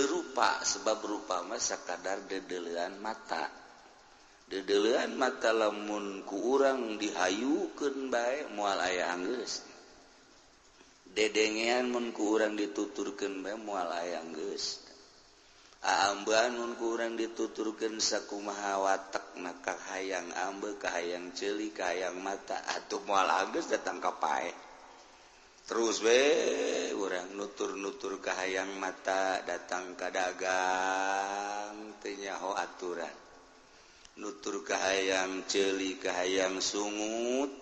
rupa sebab rupa masa kadar dedelean mata dedelean mata lamun ku urang dihayukeun bae moal aya anggeus dedengean mun ku urang dituturkeun bae moal aya anggeus aambean mun ku urang dituturkeun sakumaha watakna kahayang ambe kahayang ceuli kahayang mata atuh moal anggeus datang ka pae terus we urang nutur-nutur kahayang mata datang ka dagang teu nyaho aturan nutur kahayang ceuli kahayang sungut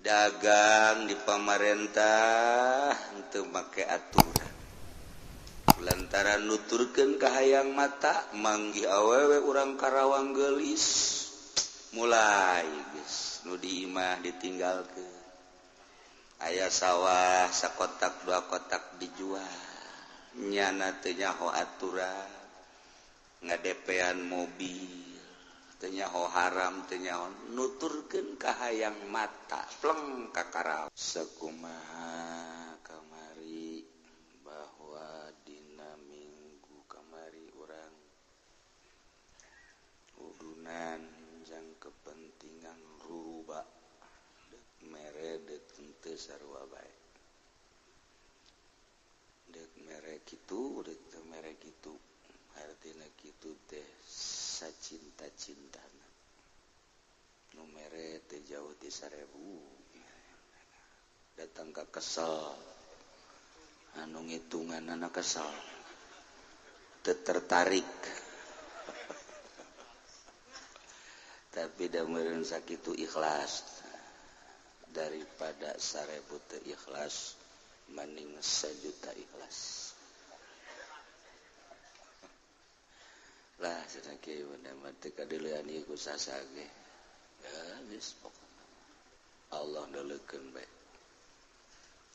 dagang di pamarentah teu make aturan lantaran nuturkeun kahayang mata manggih awewe urang Karawang geulis mulai geus nu di imah ditinggalkeun aya sawah sakotak dua kotak dijual nyana teu nyaho aturan ngadepean mobil teu nyaho haram teu nyaho nuturkeun kahayang mata pleng ka Karawang sakumaha kamari bahwa dina minggu kamari urang udunan jang kepentingan ruruba mere dek teu sarua bae dek mere kitu dek teu mere kitu artina kitu teh sacinta-cintana nu mere teh jauh ti 1000 datang ka kesel anu ngitunganna kesel teu tertarik tapi da meureun sakitu ikhlas daripada 1000 teu ikhlas mending 1.000.000 ikhlas lah cenah kieu mah teu kadeulean ieu ku sasage geus pokona Allah ndeulekeun bae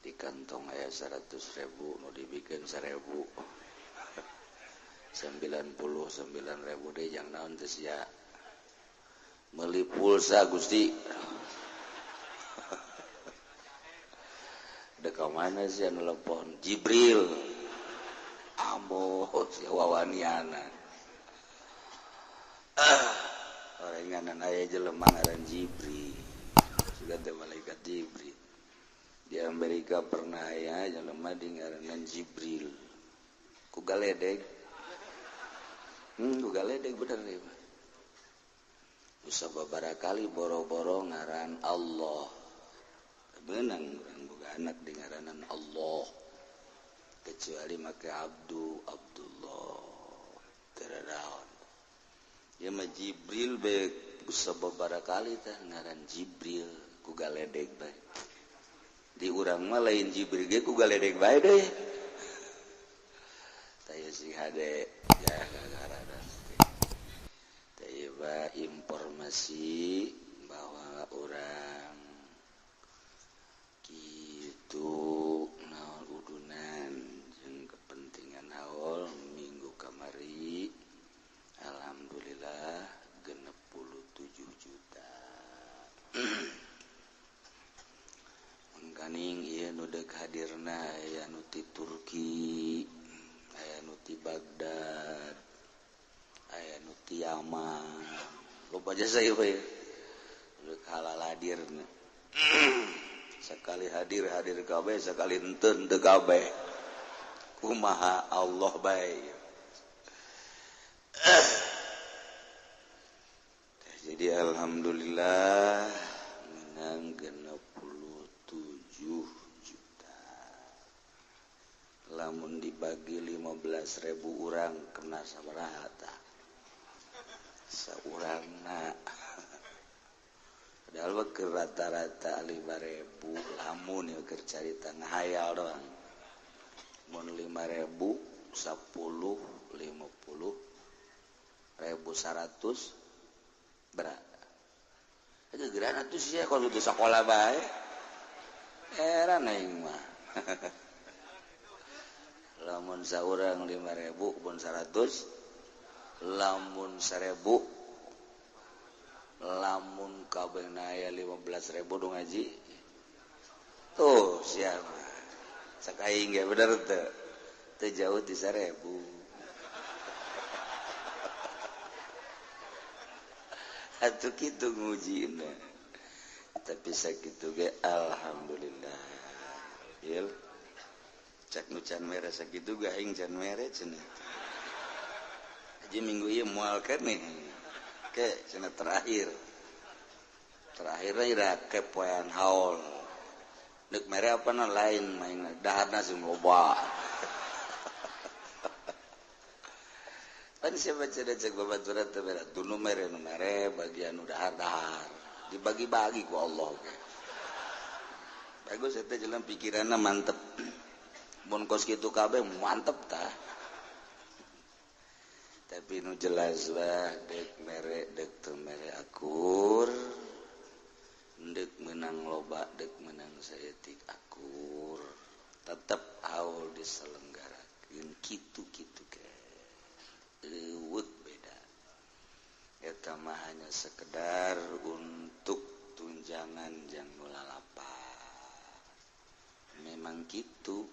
di kantong aya 100.000 nu dibikeun 1000 99.000 deui jang naon teh sia meuli pulsa Gusti deka mana sih anu telepon Jibril ambo si wawaniana orenganan aya jelema ngaran Jibril sugan teh malaikat Jibril di Amerika pernah aya jelema di ngaranan Jibril ku galedeg ku galedeg bener deui sababaraha kali boro-boro ngaran Allah benang urang boga anak di ngaranan Allah kecuali make Abdullah teradaon ya mah Jibril be sababaraha kali teh ngaran Jibril ku galedeg bae di urang mah lain Jibril ge ku galedeg bae deui taya si hade ya garana taya informasi bahwa orang gitu naon udunan jeung kepentingan haul minggu kamari alhamdulillah 67 juta mangkaning ieu nu deuk hadirna aya nu ti Turki aya nu ti Baghdad aya nu ti Yaman loba jasa ieu bae deuk halal hadirna sekali hadir kabeh sekali henteu teu kabeh kumaha Allah bae jadi alhamdulillah menang 67 juta lamun dibagi 15.000 urang kena sabaraha tah saurangna padahal ke rata-rata 5.000 lamun ya keur carita ngahayal doang mun 5.000 10 50 1.100 berapa itu geran atuh sia kalau di sekolah bae heran aing mah lamun saurang 5.000 pun 100 lamun 1.000 lamun kabehna aya 15.000 dong ngaji tuh siapa sakaing ge bener teu jauh di 1000 atuh kitu ngujina tapi sakitu ge alhamdulillah il cak nu can mere sakitu ge aing can mere cenah haji minggu ieu moal keneh ke cenah terakhir ira kepoean haul deuk mere apana lain main daharna sung loba pan siapa cek babaturan teh berat dunu mere nu mere bagian nu dahar-dahar dibagi-bagi ku Allah ge bagus eta jalan pikiranna mantep mun kos kitu kabeh mantep tah tapi nu jelas lah dek teu mere akur dek menang loba dek menang saeutik akur tetep haul diselenggarakeun kitu-kitu ge eueuh beda eta mah hanya sekedar untuk tunjangan jang nu lalapah memang kitu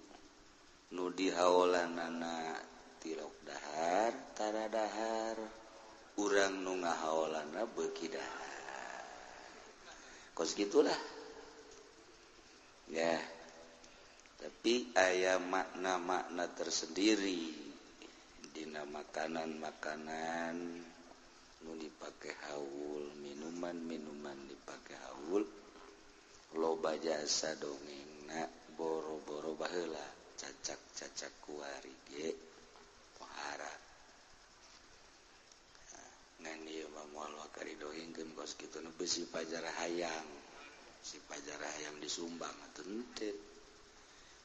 nu dihaulanana tilok dahar tara dahar urang nu ngahaulana beuki dahar kos gitulah ya tapi aya makna-makna tersendiri dina makanan-makanan nu dipake haul minuman-minuman dipake haul loba jasa dongengna boro-boro baheula cacak-cacak kuari ge pohara ngan ieu mah moal wakaridohingkeun kos kitu nu besi pajar hayang si pajar hayang disumbang atuh henteu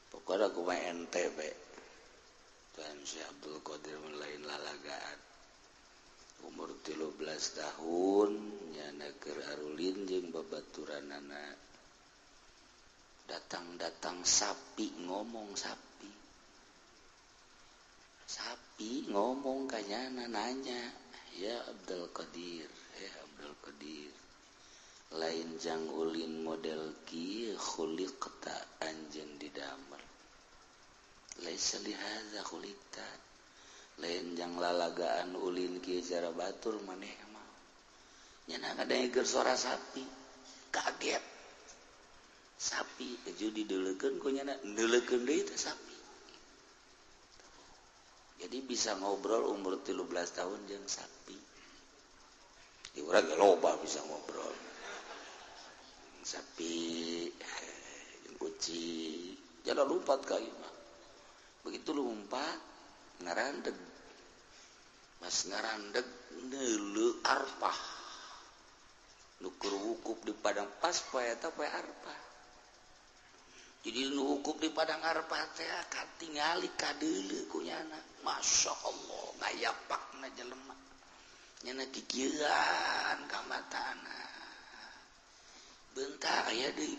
pokona kumaha ente we dan si Abdul Qadir lain lalagaan umur 13 tahun nyana keur arulin jeung babaturanana datang sapi ngomong sapi ngomong kanyana nanya ya Abdul Qadir lain jang ulin model kieu khuliqta anjeun didamel laisa lihaza khuliqta lain jang lalagaan ulin kieu cara batur maneh mah nyana ngadengekeun suara sapi kaget sapi eju dideulekeun ku nyana ndeulekeun deui teh sapi jadi bisa ngobrol umur 13 tahun jeung sapi di urang loba bisa ngobrol sapi jeung kucing jangan lompat ka ieu mah begitu lompat ngarandeg pas ngarandeg neuleuh arpah nu keur wukuf di padang pas poe eta poe arpah jadi nu wukuf di padang arpah teh katingali kadeuleu ku nyana masyaallah ngayapakna jelema nyana kikieuan ka matana beuntak aya deui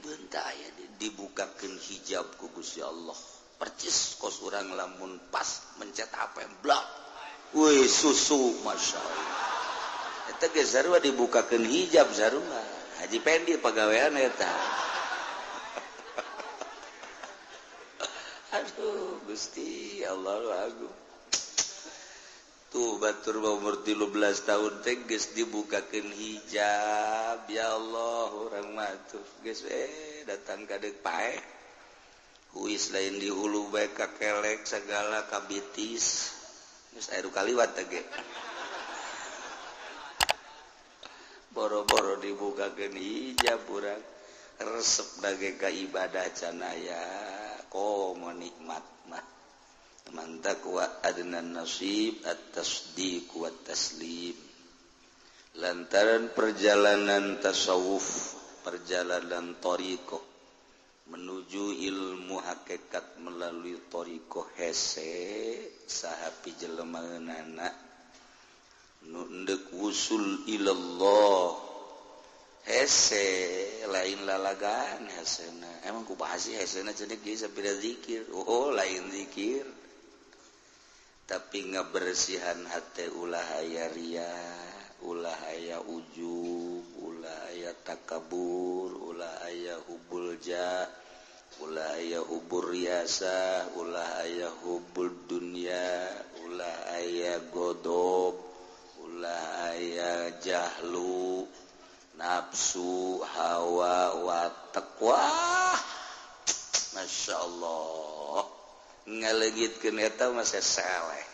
dibukakeun hijab ku Gusti Allah percis kos urang lamun pas mencet HP blak weuy susu masyaallah eta ge sarua dibukakeun hijab sarua haji pendi pagawean eta aduh Gusti Allah agung tuh batur umur 13 tahun teh geus dibukakeun hijab ya Allah urang mah tuh geus datang ka deuk paeh huis lain di hulu bae kakelek segala kabitis geus aya kaliwat teh ge boro-boro dibukakeun hijab urang resep dage ka ibadah can aya komo nikmat mah man taqwa adnan nasib at-tasdiq wa taslim lantaran perjalanan tasawuf perjalanan thariqah menuju ilmu hakikat melalui thariqah hese saha pijeleumana nu endek wusul ilallah hese lain lalagaan hesena emang kubahas hesena cenah geus sapira zikir oh lain zikir tapi ngabersihan hate ulah aya ria ulah aya ujub ulah aya takabur ulah aya hubul ja ulah aya hubur riasa, ulah aya hubul dunya, ulah aya godob, ulah aya jahlu, nafsu, hawa, watak. Wah, Masya Allah, ngalegitkeun eta mah sasaleh.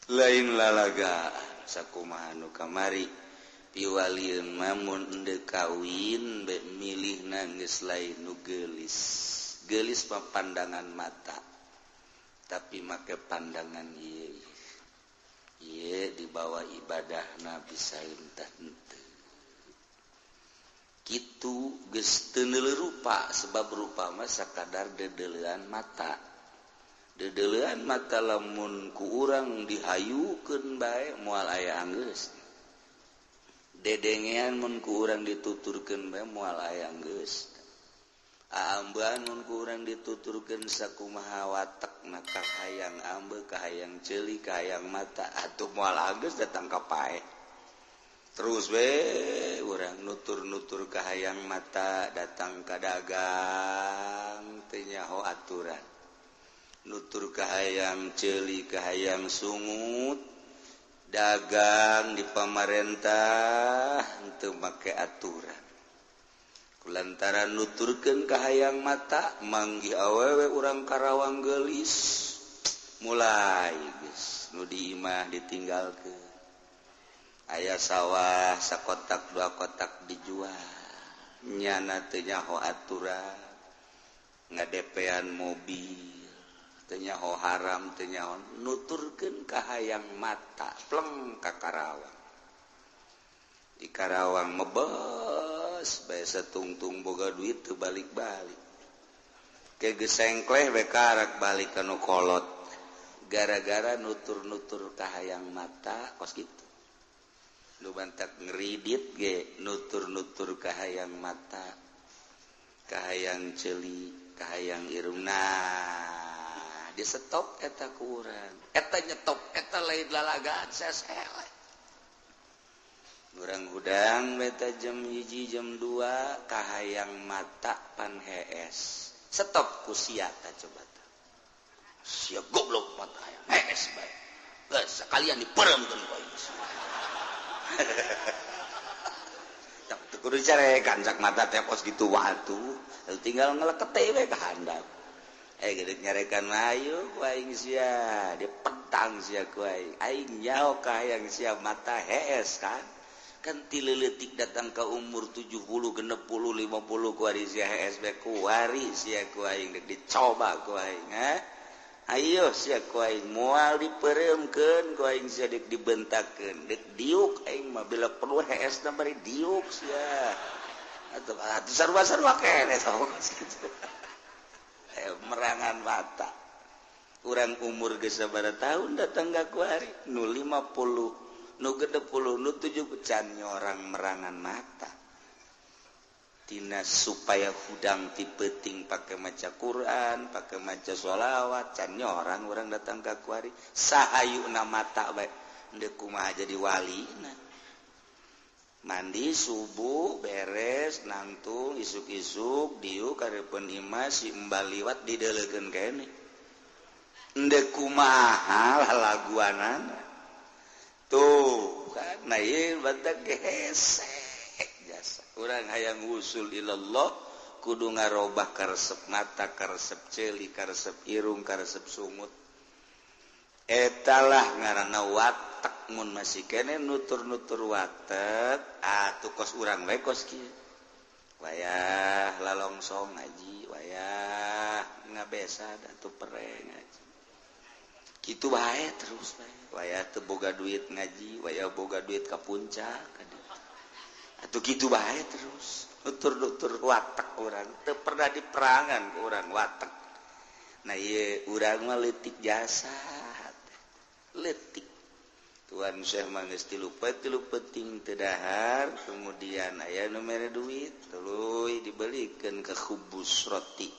Lain lalaga sakumaha nu kamari piwalieun mamun endeu kawin be milihna geus lain nu geulis. Geulis mah pandangan mata. Tapi make pandangan ieu. Ieu dibawa ibadahna bisa entah henteu. Kitu geus teu neuleuh rupa sebab rupa mah sakadar dedeleuan mata. Dedeleuan mata lamun ku urang dihayukeun bae moal aya anggeus. Dedengean mun ku urang dituturkeun bae moal aya anggeus. Aambean mun ku urang dituturkeun sakumaha watakna kahayang ambe, kahayang ceuli, kahayang mata, atuh moal anggeus datang ka pae. Terus we urang nutur-nutur kahayang mata datang ka dagang teu nyaho aturan. Nutur kahayang ceuli, kahayang sungut, dagang di pamarentah henteu make aturan. Kulantaran nuturkeun kahayang mata manggih awewe urang Karawang geulis. Mulai geus nu di imah ditinggalkeun. Aya sawah sakotak dua kotak dijual. Nyana teu nyaho aturan. Ngadepean mobil. Teu nyaho haram, teu nyaho nuturkeun kahayang mata pleng ka Karawang. Di Karawang mebes bae satungtung boga duit teu balik-balik. Ke geus sengkleh we karak balik ka nu kolot. Gara-gara nutur-nutur kahayang mata kos kitu. Nu bantak ngeridit ge nutur-nutur kahayang mata. Kahayang ceuli, kahayang irungna. Di stop eta ku urang. Eta nyetop, eta lain lalagaan saseleh. Urang hudang beta jam 1 jam 2 kahayang mata pan hees. Stop ku sia ta coba ta. Sia goblok mata hayang hees bae. Geus sakalian diperemkeun ku aing. Tak kudu carekan cak mata teh pos kitu watu. Tinggal ngeleket we ka handap. Gede nyarekan ayo ku aing sia, dia petang sia ku aing. Aing nyaho kahayang sia mata hees kan. Kan ti leuletik datang ka umur 70, 60, 50 ku ari sia hees bae ku ari sia ku aing dek dicoba ku aing, ha. Ayo sia ku aing moal dipereumkeun ku aing sia dek dibentakkeun, dek diuk aing mah bila perlu hees na bari diuk sia. Atuh sarua-sarua keneh tong. Merangan mata. Urang umur geus sabaraha tahun datang ka kuari nu 50, nu 60, nu 70 can nyorang merangan mata. Tina supaya hudang ti peuting pake maca Quran, pake maca sholawat, can nyorang urang datang ka kuari sahayuna mata bae. Endeu kumaha jadi walina. Mandi subuh beres nangtung isuk-isuk diuk karepeun imah si embal liwat dideulekeun kene. Endeu kumaha laguanana. Tuh kan na ieu badag gesek jasa. Urang hayang usul ilallah kudu ngarobah karesep mata, karesep ceuli, karesep irung, karesep sungut. Etalah ngaranna watak mun masih kene nutur-nutur watak atuh kos urang we kos kieu wayah lalongsong ngaji wayah ngabesa atuh pereng ngaji kitu bae terus bae wayah teu boga duit ngaji wayah boga duit ka puncak atuh kitu bae terus nutur-nutur watak urang teu pernah diperangan ku urang watak nah ieu urang mah leutik jasa letik Tuan Syekh manggeus tilu penting teu dahar kemudian aya nu mere duit tuluy dibelikeun ka khubus roti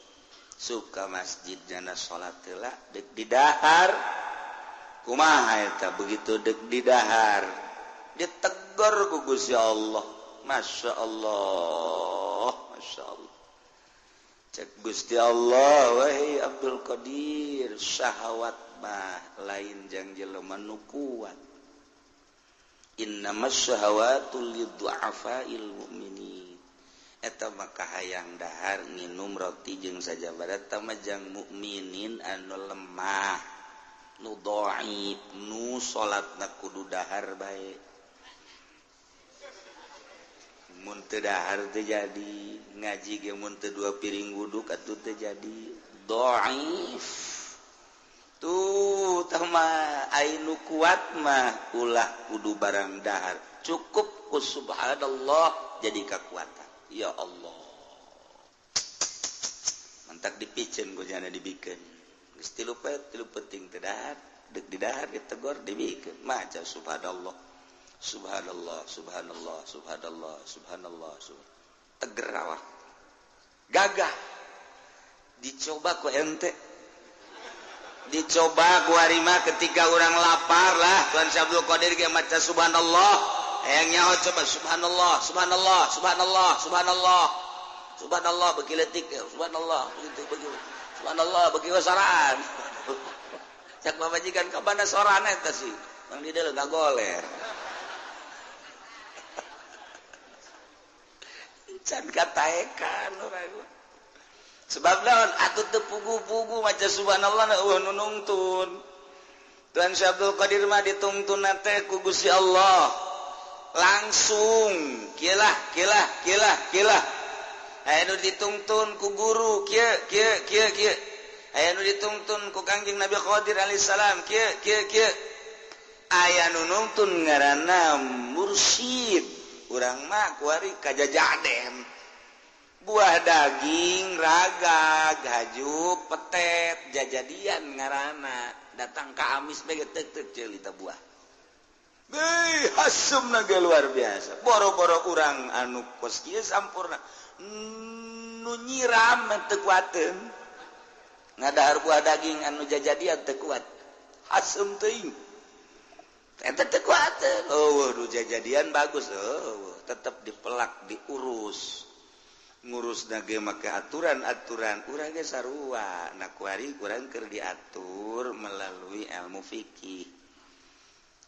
suka masjid jana salat heula deuk di dahar kumaha eta begitu deuk di dahar ditegur ku Gusti Allah masyaallah Gusti Allah wahai Abdul Qadir syahwat mah lain jang jelema nu kuat innamas syahawatul liddu'afa'il mu'minin eta maka hayang dahar nginum roti jeung sajabadat mah jang mukminin anu lemah nu dhaif nu salatna kudu dahar bae mun teu dahar teu jadi ngaji ge mun teu 2 piring wudhu atuh teu jadi dhaif tuh tah mah ainu kuat mah ulah kudu barang dahar cukup ku subhanallah jadi kekuatan ya Allah mantak dipicen ku jana dibikeun geus tilu penting teu dahar deuk didahar ditegor dibikeun maca subhanallah subhanallah subhanallah subhanallah subhanallah teger awak gagah dicoba ku ente dicoba ku harima ketika orang lapar lah Tuhan Abdul Qadir ge maca subhanallah hayang nyaho coba subhanallah subhanallah subhanallah subhanallah subhanallah beuki leutik subhanallah begitu subhanallah beuki wasaran cak majikan ka bana soran eta sih mang di deuleu ngagoler can kataekan urang sebab naon atuh teu pugu-pugu maca subhanallah nu nungtun Tuhan Abdul Qadir mah ditungtun teh ku Gusti Allah langsung kilah aya nu ditungtun ku guru kieu aya nu ditungtun ku Kangjeng Nabi Qadir alaihi salam kieu aya nu nungtun ngaranna mursyid urang mah kuari kajajadem buah daging raga gajuk petet jajadian ngaranna datang ka amis bege tek ceulita buah hasumna ge luar biasa boro-boro urang anu kos kieu sampurna nu nyiram teu kuateun ngadahar buah daging anu jajadian teu kuat hasum teuing eta teu kuateun waduh jajadian bagus tetep dipelak diurus ngurus ge make aturan-aturan urang ge sarua na kuari urang keur diatur melalui ilmu fikih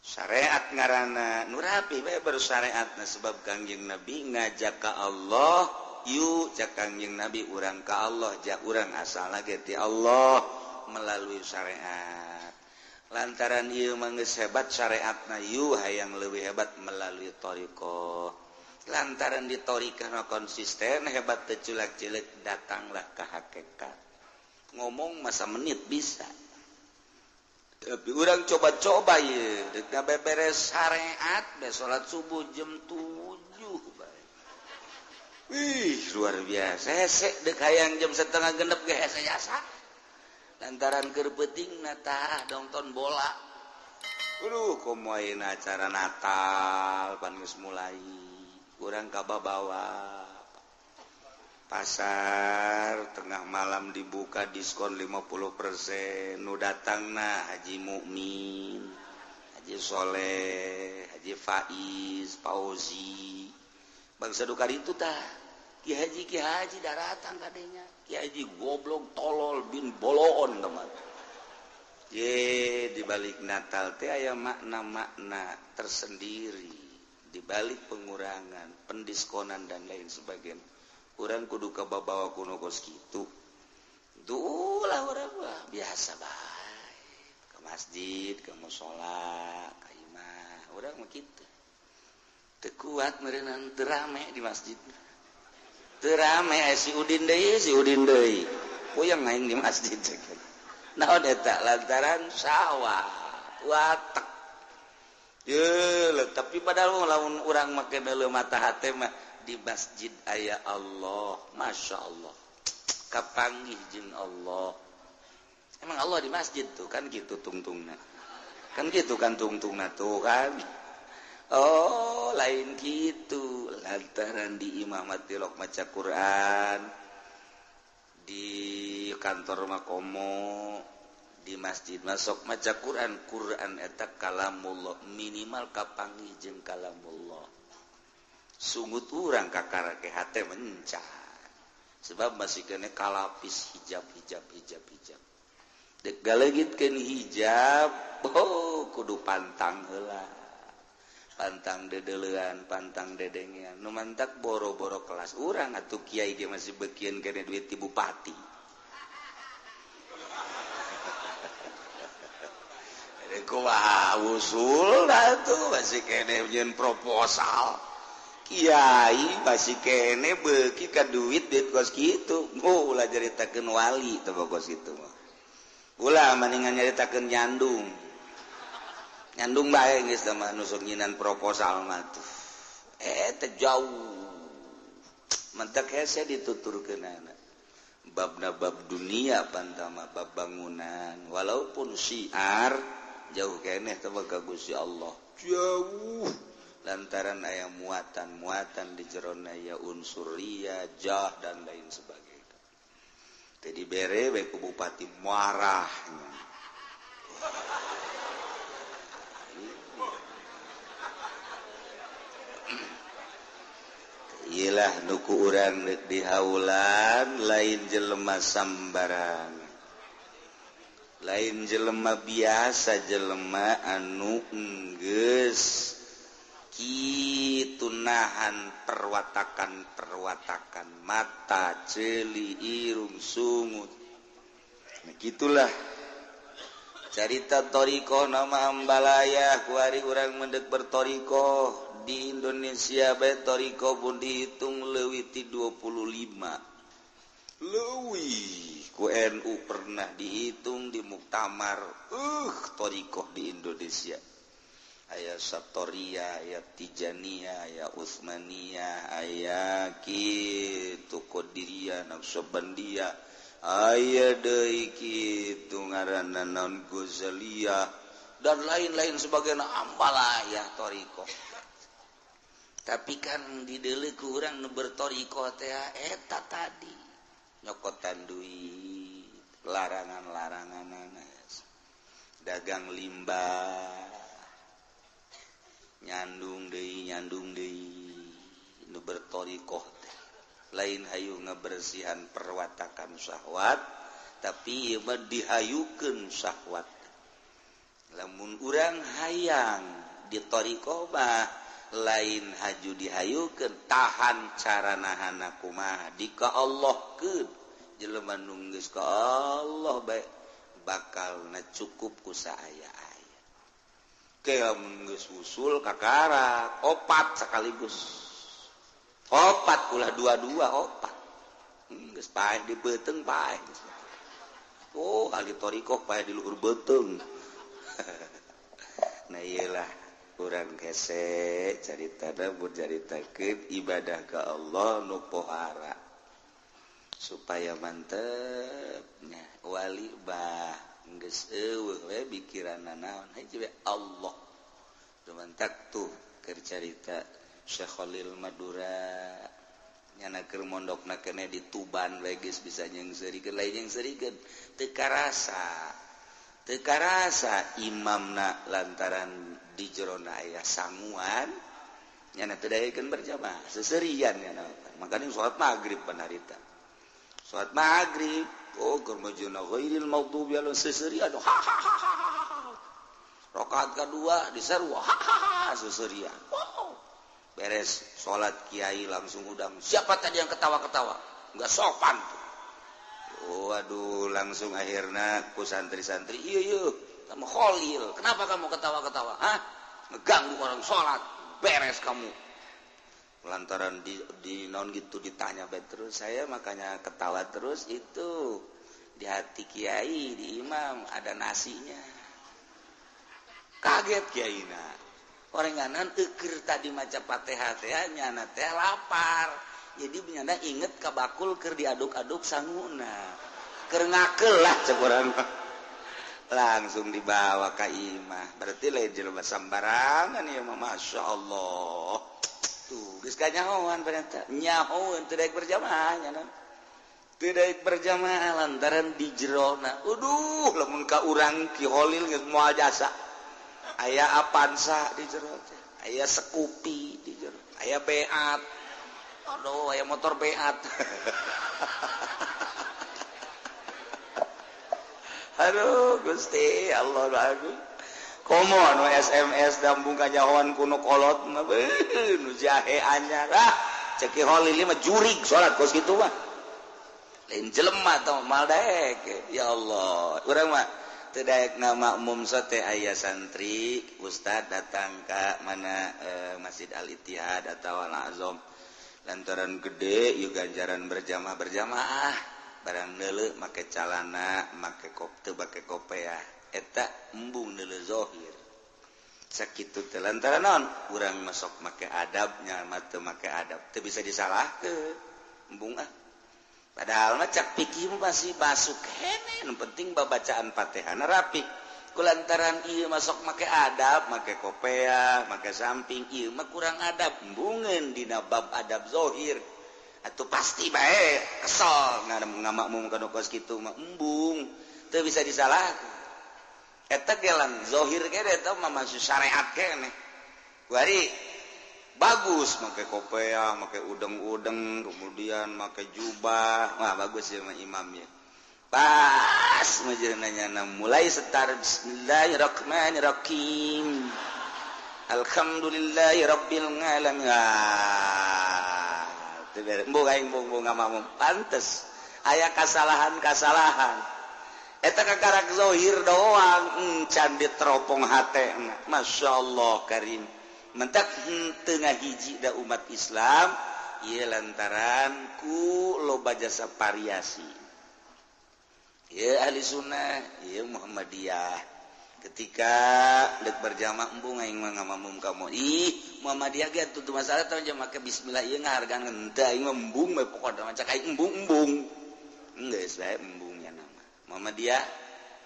syariat ngaranna nu rapi bae baru syariatna sebab Kangjeng Nabi ngajak ka Allah yuk cak Kangjeng Nabi urang ka Allah jak urang asalna ge ti Allah melalui syariat lantaran ieu mah geus hebat syariatna ieu hayang leuwih hebat melalui thariqah lantaran di thariqah konsisten hebat teu culak-cilik datanglah ka hakikat ngomong masa menit bisa tapi urang coba-coba ieu deuk beberes syariat be salat subuh jam 7 bae luar biasa hese deuk hayang jam 6:30 ge hese jasa lantaran keur peutingna tah nonton bola. Komo ayeuna acara Natal pan geus mulai. Urang kababawa pasar tengah malam dibuka diskon 50%. Nu datangna Haji Mukmin, Haji Soleh, Haji Faiz, Fauzi. Bangsa duka itu tah. Ki Haji datang kadenya. Ki Haji goblok tolol bin boloon teman. Di balik Natal teh aya makna-makna tersendiri, di balik pengurangan, pendiskonan dan lain sebagainya. Urang kudu kababawa kuno kos kitu. Dulah urang mah biasa bae. Ke masjid, ke mushola, ka imah, urang mah kitu. Teu kuat meureunna teu rame di masjid. Terame si Udin deui puyeng aing di masjid ceuk naon eta lantaran sawah watek tapi padahal lamun urang make neuleuh mata hate mah di masjid aya Allah masyaallah kapanggih jeung Allah emang Allah di masjid tuh kan gitu tungtungna kan gitu kan tungtungna tuh kan. Oh lain gitu lantaran di imamati lok maca Quran di kantor makomo di masjid masuk maca Quran eta kalamullah minimal kapanggih jeung kalamullah sungut urang kakarake hate mencan sebab masih kena kalapis hijab dek galegitkeun hijab kudu pantang heula pantang dedelean pantang dedengean nu mantak boro-boro kelas urang atuh kiai dia masih beukeun kene duit ti bupati kumaha usul dah tuh masih kene nyeun proposal kiai masih kene beuki ka duit kos kitu ulah jaritakeun wali teh kos kitu mah ulah mendingan nyaritakeun nyandung bae geus mah nu sok nyinan proposal mah tuh teh jauh mentek hese dituturkeunana babna bab dunia pantama bab bangunan walaupun syiar jauh keneh teh ka Gusti Allah jauh lantaran aya muatan di jerona aya unsur ria jah dan lain sebagainya teh dibere we ku bupati marah iyalah nuku urang dihaulan lain jelema sambarang lain jelema biasa jelema anu geus kitu nahan perwatakan mata ceuli irung sungut nah gitulah carita toriko nama ambalaya kuari urang mendek bertoriko di Indonesia bae toriko pun dihitung leuwih ti 25 leuwih ku NU pernah dihitung di muktamar toriko di Indonesia aya Satoriyah aya Tijaniyah aya Utsmaniyah aya kitu Qadiriyah Naqsabandiyah aya deui kitu ngaranna naon Ghazaliyah dan lain-lain sebagainya ambalaya toriko tapi kan di deuleu ku urang nu bertoriko teh eta tadi nyokotan duit larangan-laranganna dagang limbah nyandung deui nu bertorikoh teh lain hayu ngabersihan perwatakan syahwat tapi ieu mah dihayukeun syahwat lamun urang hayang di torikoh mah lain haju dihayukeun tahan cara nahana kumaha dika Allahkeun jelema nu geus ka Allah bae bakalna cukup ku saaya-aya kaya geus usul kakara opat sekaligus opat ulah dua-dua opat geus paeh di beuteung paeh ahli torikoh paeh di luhur beuteung nah iyalah urang hese caritana mun caritakeun ibadah ka Allah nu pohara supaya mantepnya wali bah geus eueuh we pikiranna naon hiji we Allah dumantak tuh keur carita Syekh Khalil Madura nyana keur mondokna keneh di Tuban we geus bisa nyeungseurikeun lain nyeungseurikeun teu karasa imamna lantaran di jerona aya sanguan nyana teu daekeun berjamaah seuseurian nyana makanya salat maghrib panarita salat maghrib keur majuna ghairil maghdubi alaihim seuseurian rakaat kedua diseru seuseurian beres salat kiai langsung udang siapa tadi yang ketawa-ketawa enggak sopan waduh langsung akhirnya ku santri-santri iya kamu Khalil kenapa kamu ketawa-ketawa ngeganggu orang sholat beres kamu lantaran di non gitu ditanya terus saya makanya ketawa terus itu di hati kiai di imam ada nasinya kaget kiai orenganan eukeur tadi maca Fatihah teh nyana teh lapar jadi nyana inget ka bakul keur diaduk-aduk sanguna keur ngakeul lah cek urang langsung dibawa ka imah berarti lain jelema sambarangan ieu mah masyaallah tuh geus kanyahoan ternyata nyahoan teu daek berjamaah nyana teu daek berjamaah lantaran di jerona lamun ka urang Ki Khalil geus moal jasa aya Avanza di jero aya Scoopy di jero aya Beat aduh aya motor beat aduh Gusti Allah lagu komo nu SMS dambung kajawan kuno kolot nu jahe anyar cek holili mah jurig salat kos kitu mah lain jelema tah mal daek ya Allah urang mah teu daek na makmum sote aya santri ustad datang ka mana Masjid Al-Ittihad atau Al-Azam lantaran gede ieu ganjaran berjamaah barang neuleuh make calana make teu make kopiah eta embung neuleuh zahir sakitu teh lantaran naon urang masuk make adabnya mah teu make adab teu bisa disalahkeun embung padahal mah cak pikir masih masuk kene nu penting babacaan Fatihahna rapi kulantaran ieu masuk make adab make kopiah make samping ieu mah kurang adab embungeun dina bab adab zahir atuh pasti bae kesel ngamakmum kana kos kitu mah embung teu bisa disalahkeun eta gelang zahir ge eta mah masuk syariat kene kuari bagus make kopiah make udeng-udeng kemudian make jubah wah bagus ya mah imamnya pas majeunna mulai setar bismillahirrahmanirrahim alhamdulillahirabbil alamin embung aing embung ngamakmum pantes aya kasalahan eta kakarak zahir doang can diteropong hatena masyaallah karim mentak teu ngahiji da umat Islam ieu lantaran ku loba jasa variasi ieu ahli sunnah ieu Muhammadiyah ketika dek berjamaah embung aing mah ngamakmum ka moal Muhammadiyah ge atuh teu masalah tah jeung make bismillah ieu ngahargaan henteu aing mah embung we pokona macak aing embung geus bae embungnya nama Muhammadiyah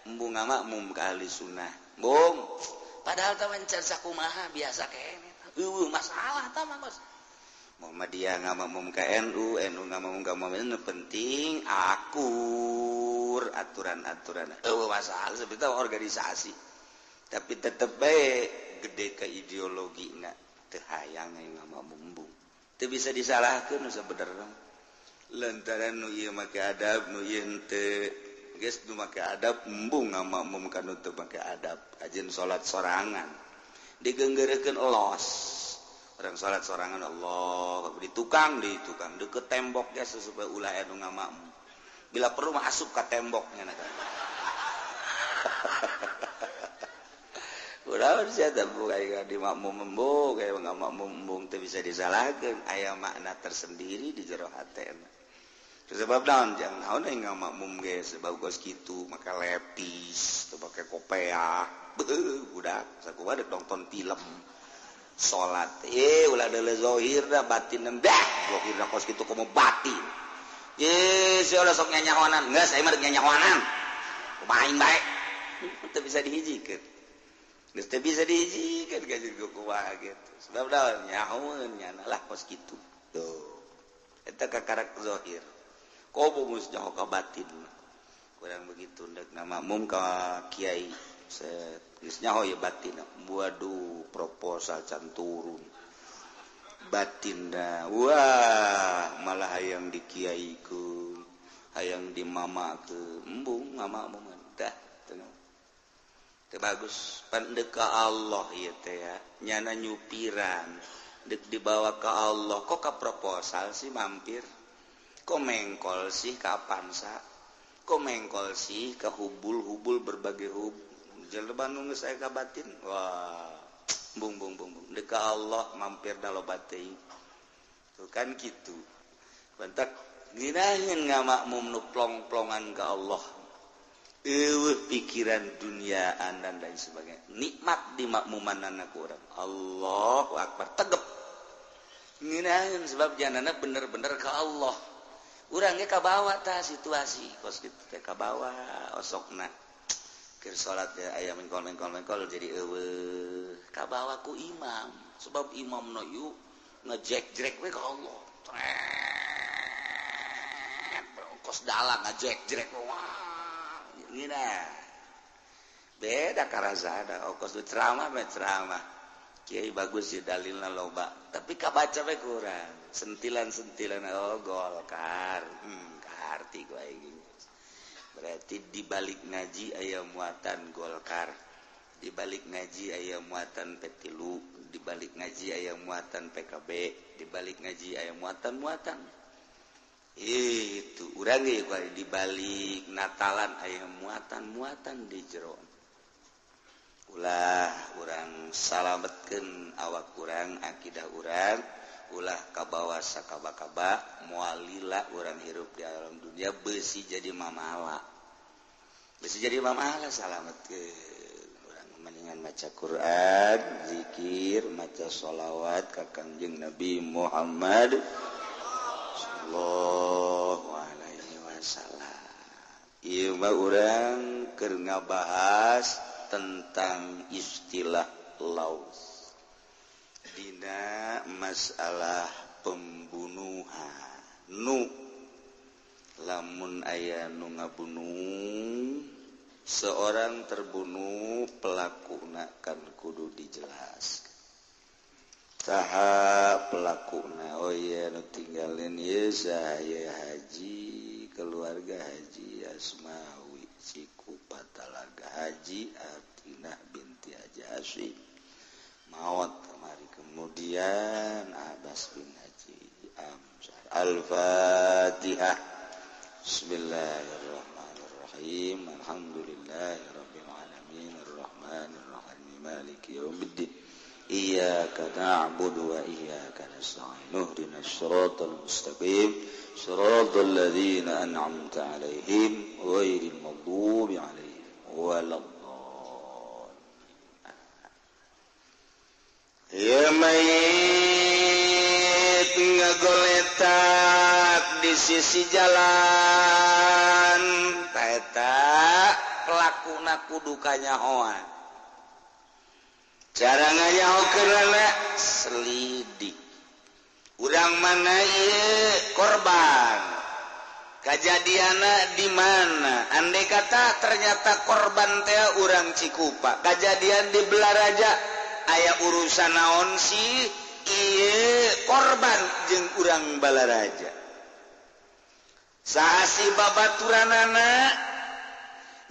embung ngamakmum ka ahli sunnah embung padahal tah mencan sakumaha biasa kene masalah tah mah bos Muhammadiyah ngamakmum ka NU ngamakmum ka Muhammadiyah penting akur aturan-aturan masalah sebetulnya organisasi tapi tetep bae gede ke ideologina teu hayang ngamakmum embung teu bisa disalahkeun nu sabenerna lantaran nu ieu make adab nu ieu teu geus nu make adab embung ngamakmum ka nu teu make adab ajeun salat sorangan digeunggeurekeun elos orang salat sorangan Allah di tukang deket tembok geus supaya ulah anu ngamakmum bila perlu mah asup ka temboknya nah udah sia teh bukan di makmum embung kayak ngamakmum embung teu bisa disalahkeun aya makna tersendiri di jero hatena sebab naon jang naon aing ngamakmum ge sebab geus kitu maka lepis teu pake kopiah budak sakumaha deuk nonton film salat ulah deuleu zahir da batin dah zahir da kos kitu komo batin sia ulah sok nyanyahonan geus aing mah nyanyahonan kumaha aing bae teu bisa dihijikeun geus teu bisa dihijikeun ka jeung kumaha gitu sebab naon nyahoeun nyana lah kos kitu tuh eta kakarak zahir komo mus nyaho ka batin kurang begitu deuk ngamakmum ka kiai geus nyaho ye batin waduh proposal can turun batin da wah malah hayang dikiaikeun hayang dimamakeun embung ngamakmum dah teu bagus pan deuk ka Allah ieu teh ya nyana nyupiran deuk dibawa ka Allah kok ka proposal sih mampir kok mengkol sih ka pansa kok mengkol sih ka hubul berbagai hub jelema nu geus aya ka batin wah bung deuk ka Allah mampir da loba teuing tuh kan kitu bantak nginaheun ngamakmum nu plong-plongan ka Allah eueuh pikiran duniaan dan lain sebagainya nikmat di makmumanana ku urang Allahu akbar tegep nginaheun sebab janana bener-bener ka Allah urang ge kabawa tah situasi kos kitu teh kabawa osokna keur salat ya aya mengkol jadi eueuh kabawa ku imam sebab imam no yu ngejek-jek we ka Allah kos dalang ngejek-jek wah gina beda karazana kos ceramah kiai bagus ya dalilna loba tapi kabaca we kurang sentilan-sentilan Golkar arti gua ini berarti dibalik ngaji aya muatan Golkar, dibalik ngaji aya muatan Petilu, dibalik ngaji aya muatan PKB, dibalik ngaji aya muatan-muatan itu urang ge dibalik Natalan aya muatan-muatan di jero. Ulah urang salametkeun awak urang, akidah urang, ulah kabawa sakaba-kaba moalila urang hirup di alam dunia besi jadi mamala. Besi jadi mamala salametkeun. Urang mendingan maca Quran, zikir, maca sholawat ka Kangjeng Nabi Muhammad sallallahu alaihi wasallam. Ieu mah urang keur ngabahas tentang istilah laus dina masalah pembunuhan. Nu lamun aya nu ngabunuh seorang terbunuh, pelakuna kan kudu dijelaskan saha pelakuna. Oh iya, nu tinggalin ieu saya Haji, keluarga Haji Asmawi Cikupatalaga Haji Atinah binti Haji Asyik maut kemari, kemudian Abbas bin Haji Amsar. Al-Fatihah. Bismillahirrahmanirrahim. Alhamdulillahirabbil alamin arrahmanir rahim maliki yaumiddin. Iyyaka na'budu wa iyyaka nasta'in. Ihdinas shiratal mustaqim. Shiratal ladzina an'amta 'alaihim ghairil maghdubi 'alaihim waladdallin. Ya mayit ngagoletak di sisi jalan, eta pelakuna kudu kanyahoan. Cara nganyahokeunna selidik. Urang mana ieu korban? Kajadianna di mana? Andai kata ternyata korban teh urang Cikupa. Kajadian di Belaraja aya urusan naon sih ieu korban jeung urang Balaraja. Saha si babaturanana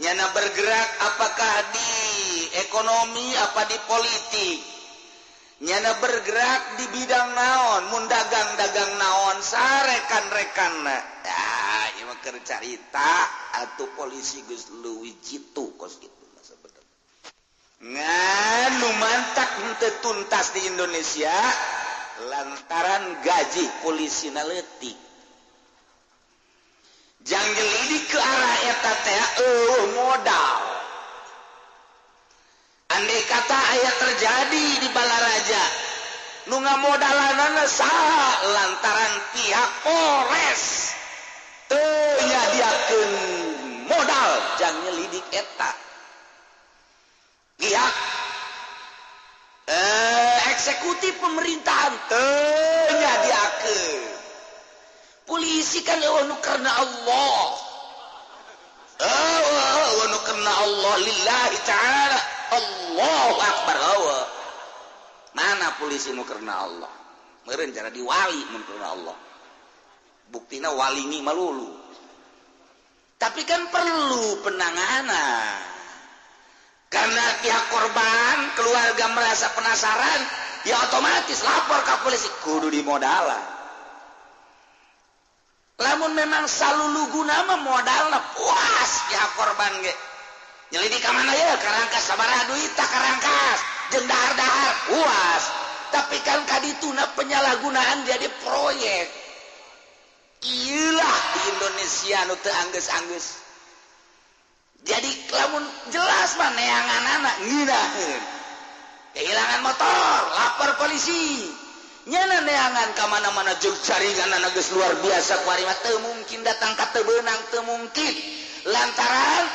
nyana bergerak apakah di ekonomi apa di politik, nyana bergerak di bidang naon, mun dagang naon sarekan-rekanna. Ya, ieu mah keur carita atuh polisi geus leuwih jitu kos kitu mah sabenerna. Nganu mantak henteu tuntas di Indonesia lantaran gaji polisina leutik. Jang jelidik ke arah eta teh modal. Andai kata aya terjadi di Balaraja nu ngamodalanana saha lantaran pihak Polres teu nyadiakeun modal jang nyelidik eta. Pihak eksekutif pemerintahan teu nyadiakeun. Polisi kan nu karena Allah. Nu karena Allah lillahi ta'ala. Allahu akbar. Mana polisi nu karena Allah? Meureun cara diwali mun karena Allah. Buktina walingi malulu. Tapi kan perlu penanganan. Karena pihak korban, keluarga merasa penasaran, ya otomatis lapor ke polisi kudu dimodalan. Lamun memang saluluguna mah modalna puas pihak korban ge. Nyelidik ka mana ya? Karangkas sabaraha duit tak karangkas, jeung dahar-dahar puas. Tapi kan kadituna penyalahgunaan jadi proyek. Iyalah di Indonesia nu teu anggeus-anggeus. Jadi lamun jelas mah neanganana ngeunaheun. Kehilangan motor, lapor polisi. Nyana neangan ka mana-mana jeung jaringanna geus luar biasa ku ari mah teu mungkin datang ka teu beunang, teu mungkin. Lantaran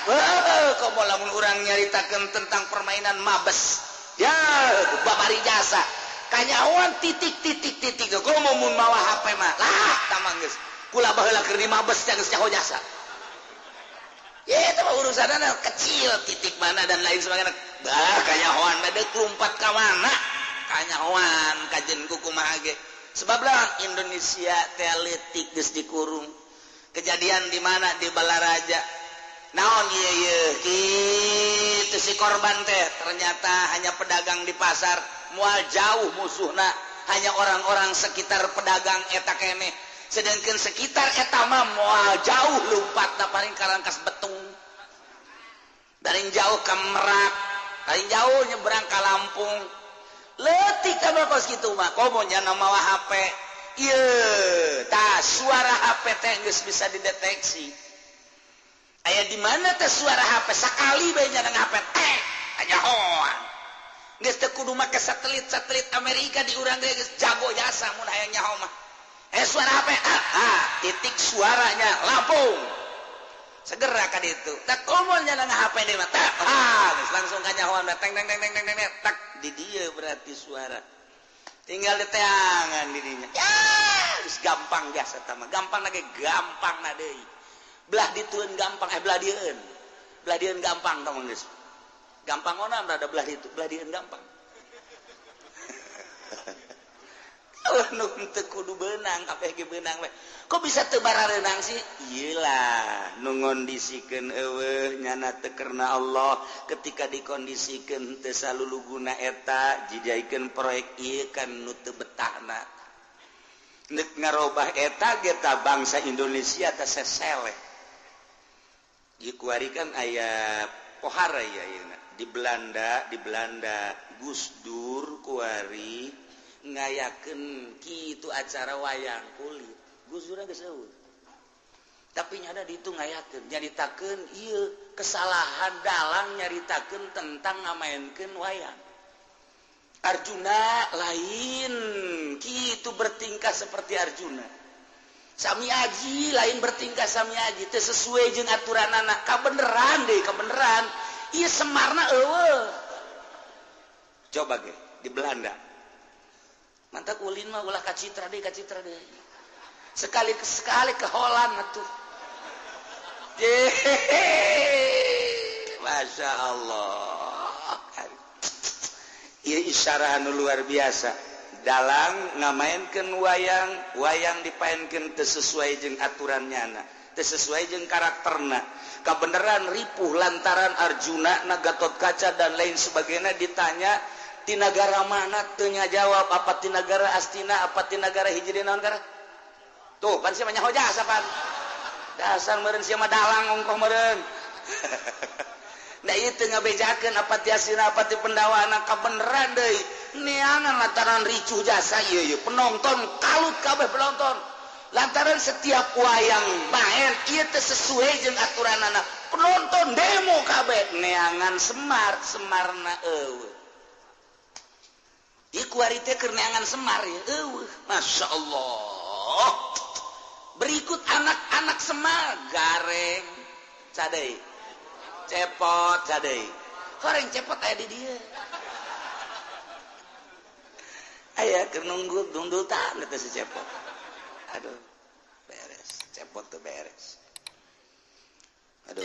komo lamun urang nyaritakeun tentang permainan mabes. Ya, babari jasa. Kanyawan titik komo mun mawa HP mah. Lah, tamang geus. Kula baheula keur di mabes geus nyaho jasa. Ya, itu mah urusanna kecil, titik mana dan lain sebagainya. Bah, kanyawan mah deuk lumpat ka mana? Kanyawan kajen kumaha ge sebablah Indonesia tealetik geus dikurung kejadian di mana di Balaraja naon ieu kitu si korban teh ternyata hanya pedagang di pasar moal jauh musuhna hanya orang-orang sekitar pedagang eta keneh sedangkan sekitar eta mah moal jauh lumpatna paling karangkas betung dari jauh ke Merak dari jauh nyebrang ke Lampung leutik kana kos kitu mah komo nya mawa HP ieu tah suara HP teh geus bisa dideteksi aya di mana teh suara HP sakali bae nya HP teh aya hoan geus teu kudu make satelit Amerika di urang geus jago jasa mun aya nyaho mah suara HP titik suaranya Lampung segera ka ditu tak komol nya nang HP deui mah geus langsung ka nyahoan teng teng teng teng teng tak di dieu berarti suara tinggal diteangan di dinya ya geus gampang biasa tah mah gampang lagi gampang na deui belah ditueun gampang belah dieun gampang tong geus gampang ona berada belah dieun gampang nu teu kudu beunang kabeh ge beunang we kok bisa teu barareunang sih iyalah nu ngondisikeun eueuh nyana teu karena Allah ketika dikondisikeun teu saluluguna eta jidaikeun proyek ieu kan nu teu betahna neuk ngarobah eta ge ta bangsa Indonesia teh seseleh ieu kuari kan aya pohara ya ayeuna di Belanda Gus Dur kuari ngayakeun kitu acara wayang kulit Gus Dur geus eueuh tapi nyada ditu ngayakeun nyaritakeun ieu kesalahan dalang nyaritakeun tentang ngamaenkeun wayang Arjuna lain kitu bertingkah seperti Arjuna Sami Aji lain bertingkah Sami Aji teu sesuai jeung aturanana kabeneran deui kabeneran ieu Semarna eueuh coba ge di Belanda mantap ulin mah ulah ka Citra deui sekali ke Holland atuh Masya Allah ieu isyarah anu luar biasa dalam ngamaenkeun wayang dipaenkeun teu sesuai jeung aturannyana teu sesuai jeung karakterna kabeneran ripuh lantaran Arjuna na Gatotkaca dan lain sebagainya ditanya di negara mana tanya jawab apa di negara Astina apa di negara Hijri naon gara tuh pan sia nyaho jasa pan dasar meureun sia mah dalang ongkoh meureun da ieu teu ngabejakeun apa ti Astina apa ti Pendawana kabeneran deui neangan lantaran ricuh jasa ieu penonton kalut kabeh penonton lantaran setiap wayang maen ieu teu sesuai jeung aturanana penonton demo kabeh neangan Semarna eueuh ieu kuari teh keur neangan Semar ya Masya Allah berikut anak-anak Semar gareng cadai cepot cadai goreng cepot aya di dieu aya keur nunggu dundutan eta si cepot aduh beres cepot tuh beres aduh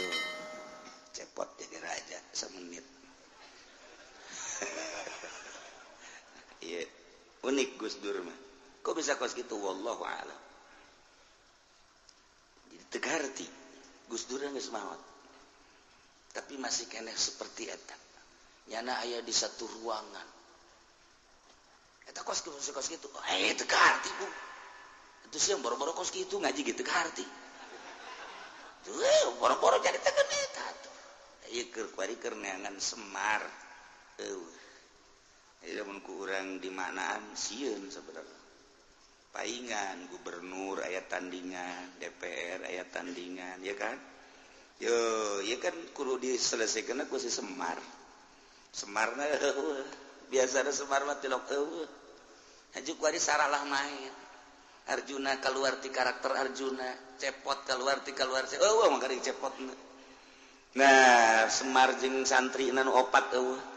cepot jadi raja semenit iya unik Gus Dur mah kok bisa kos gitu wallahu a'lam jadi tegarti Gus Dur geus maot tapi masih keneh seperti eta nyana aya di satu ruangan eta kos gitu tegarti Bu itu sih yang boro-boro kos gitu ngaji gitu tegarti tuh boro-boro jadi tegan eta tuh ieu keur kuari keur neangan Semar eueuh mun ku urang di manaan sieun sebenarnya paingan gubernur aya tandingan DPR aya tandingan ya kan yo ieu kan kudu diselesaikeun ku si Semarna biasana Semar mah tilok eueuh hajuk kuari saralah main Arjuna keluar ti karakter Arjuna cepot keluar mangkari cepot nah Semar jeung santrina nu opat eueuh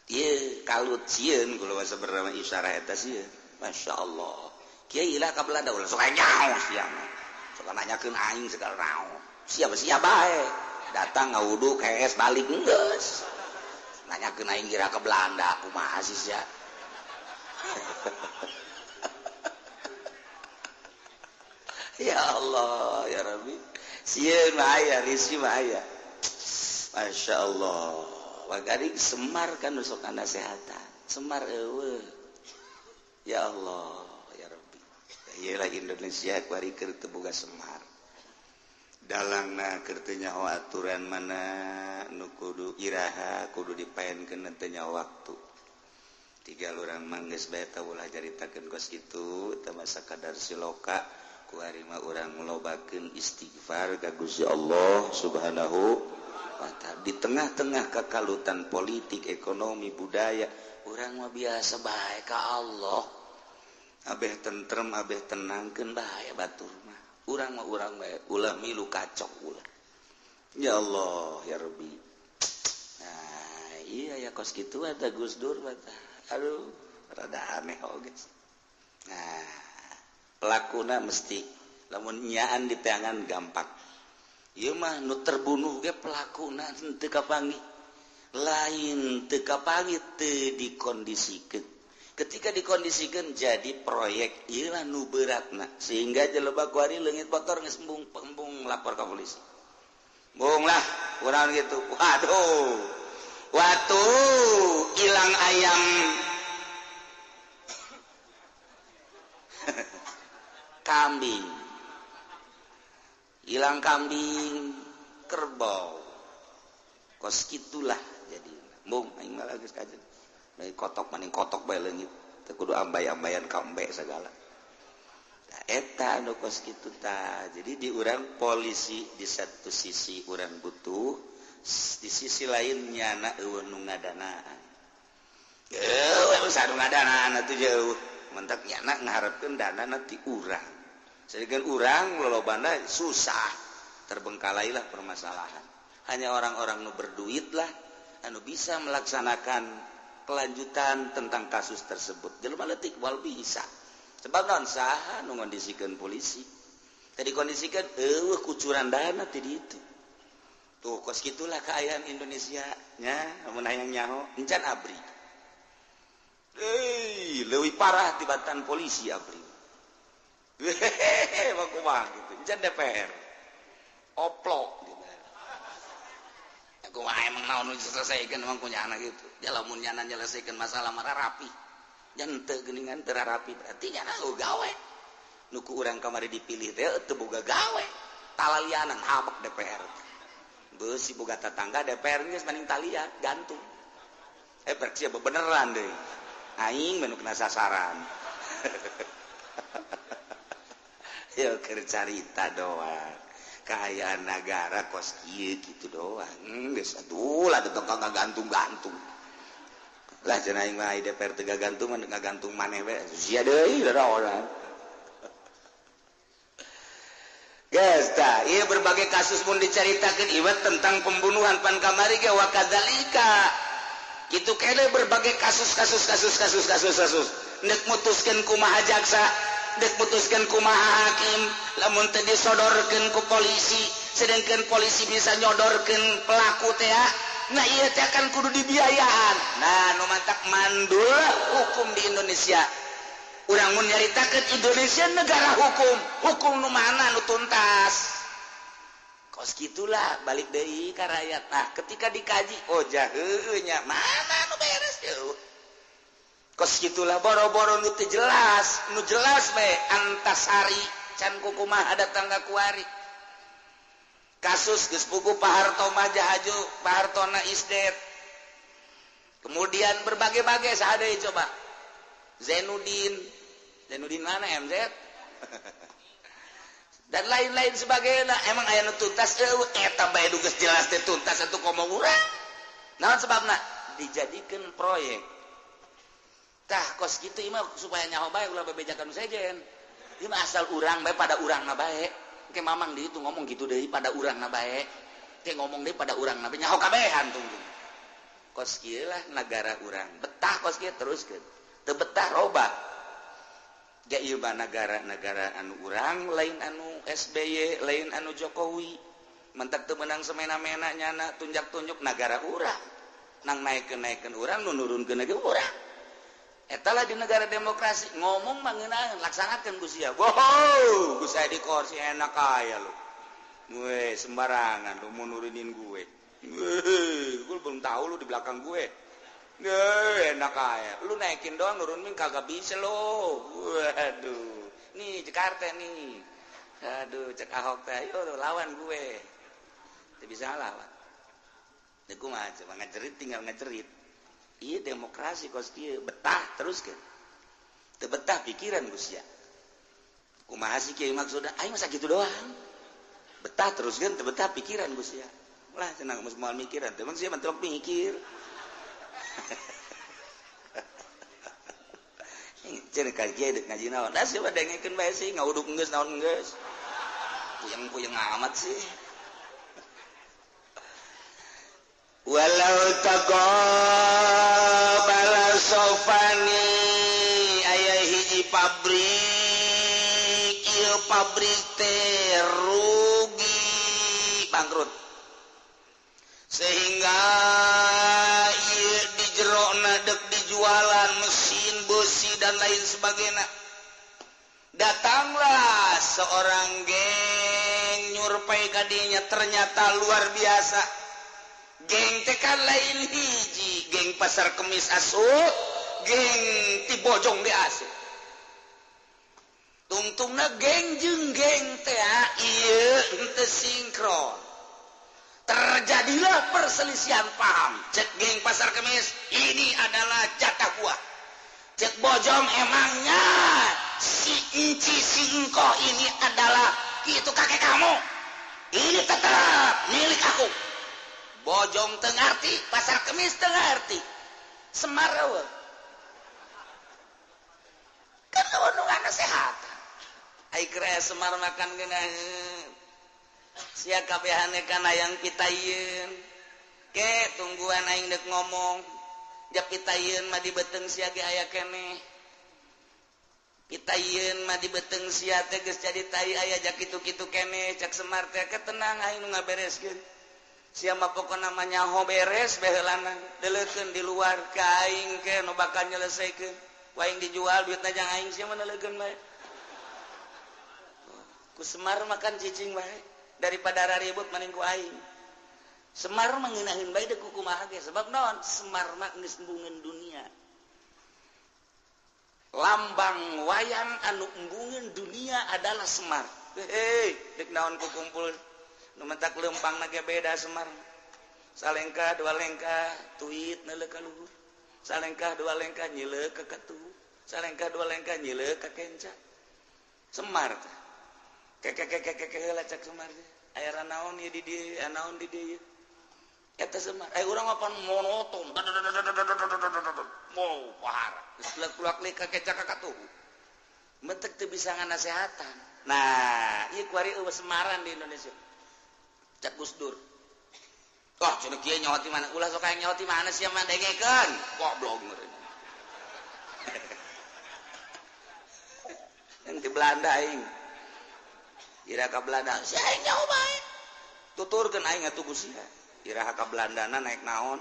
ieu kalut sieun kula sabarana isyarah eta sieun Masya Allah kiai ilah ka Belanda ulah sok nyaho sia sok nanyakeun aing segala naon siapa bae datang ngawudu kees balik geus nanyakeun aing kira ke Belanda kumaha sih sia Ya Allah ya Rabbi sieun mah aya risi mah aya Masya Allah wagari Semar kan nusuk nasehatan Semar eueuh ya Allah ya Rabbi iyalah Indonesia kuari keur teu boga Semar dalangna keur teu nyaho aturan mana nu kudu iraha kudu dipaenkeun teu nyaho waktu tiga orang mangges bae tah ulah jaritakeun kos kitu teu masa kadar siloka ku ari mah urang ngelobakeun istighfar ka Gusti Allah Subhanahu wa taala di tengah-tengah kakalutan politik ekonomi budaya urang mah biasa bae ka Allah abeh tentrem abeh tenangkeun bae batur mah urang bae ulah milu kacok ulah ya Allah ya Rabbi nah iya ya kos kitu ada Gus Dur bata aduh rada aneh oge nah pelakuna mesti lamun nyaan di tangan gampang ieu mah nu terbunuh ge pelakuna teu kapanggih lain teu kapanggih teu dikondisikeun ketika dikondisikeun jadi proyek ieu lah nu beratna sehingga jeleba ku ari leungit motor geus embung lapor ka polisi bung lah urang gitu waduh ilang ayam kambing hilang kambing kerbau kos gitulah jadi bung aing malah geus kajen bae kotok maning kotok bae leungit teu kudu ambay-ambayan kambe segala nah eta anu kos kitu tah jadi di urang polisi di satu sisi urang butuh di sisi lain nyana eueuh nu ngadanaan eueuh sadu ngadanaan atuh jeuh mentak nyana ngaharepkeun dana ti urang sedangkan urang lolobana susah terbengkalailah permasalahan hanya orang-orang nu berduit lah anu bisa melaksanakan kelanjutan tentang kasus tersebut jelema leutik wal bisa sebab naon saha nu ngondisikeun polisi tadi kondisikan eueuh kucuran dana ti ditu tuh kos gitulah kaayaan Indonesia nya mun hayang nyaho encan abri leuwih parah tibatan polisi abri hehehe kumaha gitu encan DPR oplok gitu aku mah emang naon diselesaikan emang punya anak gitu jalamun nyana nyelesaikan masalah marah rapi jan teu geuningan teu rapi berarti nyana gawe nu ku urang kamari dipilih teh teu boga gawe talalianan habak DPR beus si boga tetangga DPR geus maning talian gantung berarti beneran deui aing menu kena sasaran ya keur carita doang kaayaan negara kos kieu kitu doang geus atuh lah teu ngagantung-gantung lah cenah aing mah DPR teu gagantung mah ngagantung maneh we sia deui orang geus tah ieu berbagai kasus pun dicaritakeun ieu tentang pembunuhan pan kamari ge wa kadzalika kitu keneh berbagai kasus nek mutuskeun kumaha jaksa dek putuskan kumaha hakim lamun teu disodorkeun ku polisi sedangkan polisi bisa nyodorkeun pelaku teh nah ieu teh kan kudu dibiayaan nah nu mantak mandul hukum di Indonesia urang mun nyaritakeun Indonesia negara hukum nu mana nu tuntas kos gitulah balik deui ka rakyat nah ketika dikaji oh heueuh nya mana nu beres yeuh kos gitulah boro-boro nu teu jelas nu jelas bae antasari can kumaha ada tangga kuari kasus geus pugu Pak Harto Majahajo Pak Hartona Isdet kemudian berbagai-bagai saha deui coba Zainuddin mana MZ dan lain-lain sebagainya emang aya nu tuntas eta bae nu geus jelas teh tuntas atuh ngomong urang naon sebabna dijadikeun proyek tah kos gitu imah supaya nyaho bae ulah bebejakan sejen ieu mah asal urang bae pada urangna bae engke mamang di itu ngomong gitu deui pada urangna bae teh ngomong deui pada urangna bae nyaho kabehan tunggu kos kieu lah negara urang betah kos kieu teruskeun teu betah robah ja ieu mah negara anu urang lain anu SBY lain anu Jokowi mentek teu meunang semena-mena nyana tunjak-tunjuk negara urang nang naikeun urang nu nurunkeun ge urang etalah di negara demokrasi ngomong mengenai laksanakan Gus ya. Wow, Gus saya di kursi enak kaya lo. Gue sembarangan lu mau nurunin gue. Gue belum tahu lu di belakang gue. Enak kaya. Lu naikin doang nurunin kagak bisa lo. Waduh. Nih Jakarta nih. Aduh, cek Ahok teh ayo lawan gue. Tidak bisa lawan. Gue mah coba ngacerit tinggal ngacerit. Iya demokrasi kos kieu betah terus kan. Teu betah pikiran Gus ya. Kumaha sih kieu maksudna? Aing mah sakitu doang. Betah terus kan teu betah pikiran Gus ya. Lah cenah geus moal mikiran teh mah sia mah teu mikir. Cenah ka kieu deuk ngaji naon? Da sia mah dengekeun bae sih ngauduk geus naon geus. Puyeng-puyeng amat sih. Walau taqabbala sofani aya hiji pabrik ieu pabrik teh rugi bangkrut sehingga ieu di jerona dek dijualan mesin besi dan lain sebagainya datanglah seorang geng nyurpai kadinya ternyata luar biasa. Geng tekan lain hiji, geng pasar kemis asup, geng ti bojong di asup. Tungtungna geng jeung geng teh ieu henteu sinkron. Terjadilah perselisihan paham. Cek geng pasar kemis, ini adalah jatah gua. Cek bojong emangnya si Inci si Engko ini adalah itu kakek kamu. Ini tetap milik aku. Bojong teu ngarti, pasar kemis teu ngarti. Semar eueuh. Kan nu ngasehatan. Ai kira Semar makan geuna sia kabehane kana yang pitayeun. Ke tungguan aing deuk ngomong. Ja pitayeun mah di beuteung sia ge aya keneh. Pitayeun mah di beuteung sia teh geus jadi tai aya ja kitu-kitu keneh. Cak Semar teh ketenang aing nu ngabereskeun. Siapa pokok namanya ho beres beheulana deleukeun di luar ka aing ke nu bakal nyelesaikeun waing dijual duitna jang aing sia meneleukeun bae ku Semar makan cicing bae daripada raribut mending ku aing Semar mangeunaheun bae deuk kumaha ge sebab naon Semar mah geus embungeun dunia lambang wayang anu embungeun dunia adalah Semar hei deuk naon ku kumpul numentak lempang nage beda Semar salengkah dua lengkah tuit neuleuh ka luhur salengkah dua lengkah nyeuleuh ka katuh salengkah dua lengkah nyeuleuh ka kenca Semar teh keke heula cak Semar teh aya naon ieu di dieu naon di dieu eta Semar aya urang apan monoton wow parah geus plek-plek ka kenca ka katuh mentek teu bisa nganasehatan nah ieu kuari eueuh Semaran di Indonesia Cak Gus Dur. Wah, cenah kieu nyawa ti mana? Ulah sok aya nyawa ti mana sia mah dengekeun. Goblok meureun. Yang di Belanda aing. Ira ka Belanda, sia aing nyawa bae. Tuturkeun aing atuh Gus sia. Ira ka Belandana naik naon?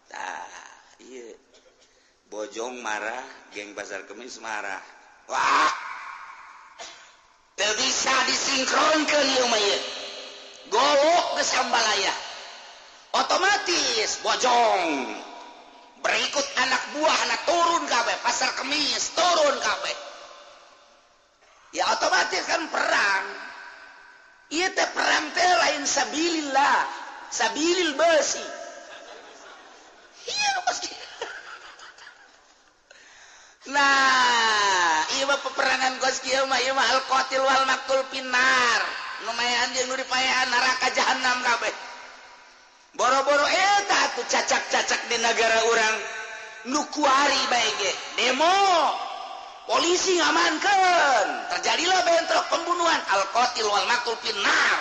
Tah, ieu. Bojong marah, geng pasar kemis marah. Wah. Teu bisa disinkronkeun ieu mah ieu. Golok ke sambalaya otomatis bojong berikut anak buah anak turun kabeh pasar kemis turun kabeh ya otomatis kan perang ieu teh perang teh lain sabilillah sabilil besi ieu pasti nah ieu mah peperangan kos kieu mah ieu mah al qatil wal maqtul finnar lumayan jeung nu dipaehan neraka jahanam kabeh. Boro-boro eta tuh cacak-cacak di negara urang nu kuari bae ge. Demo. Polisi ngamankeun. Terjadilah bentrok pembunuhan al-qatil wal maqtul finnar.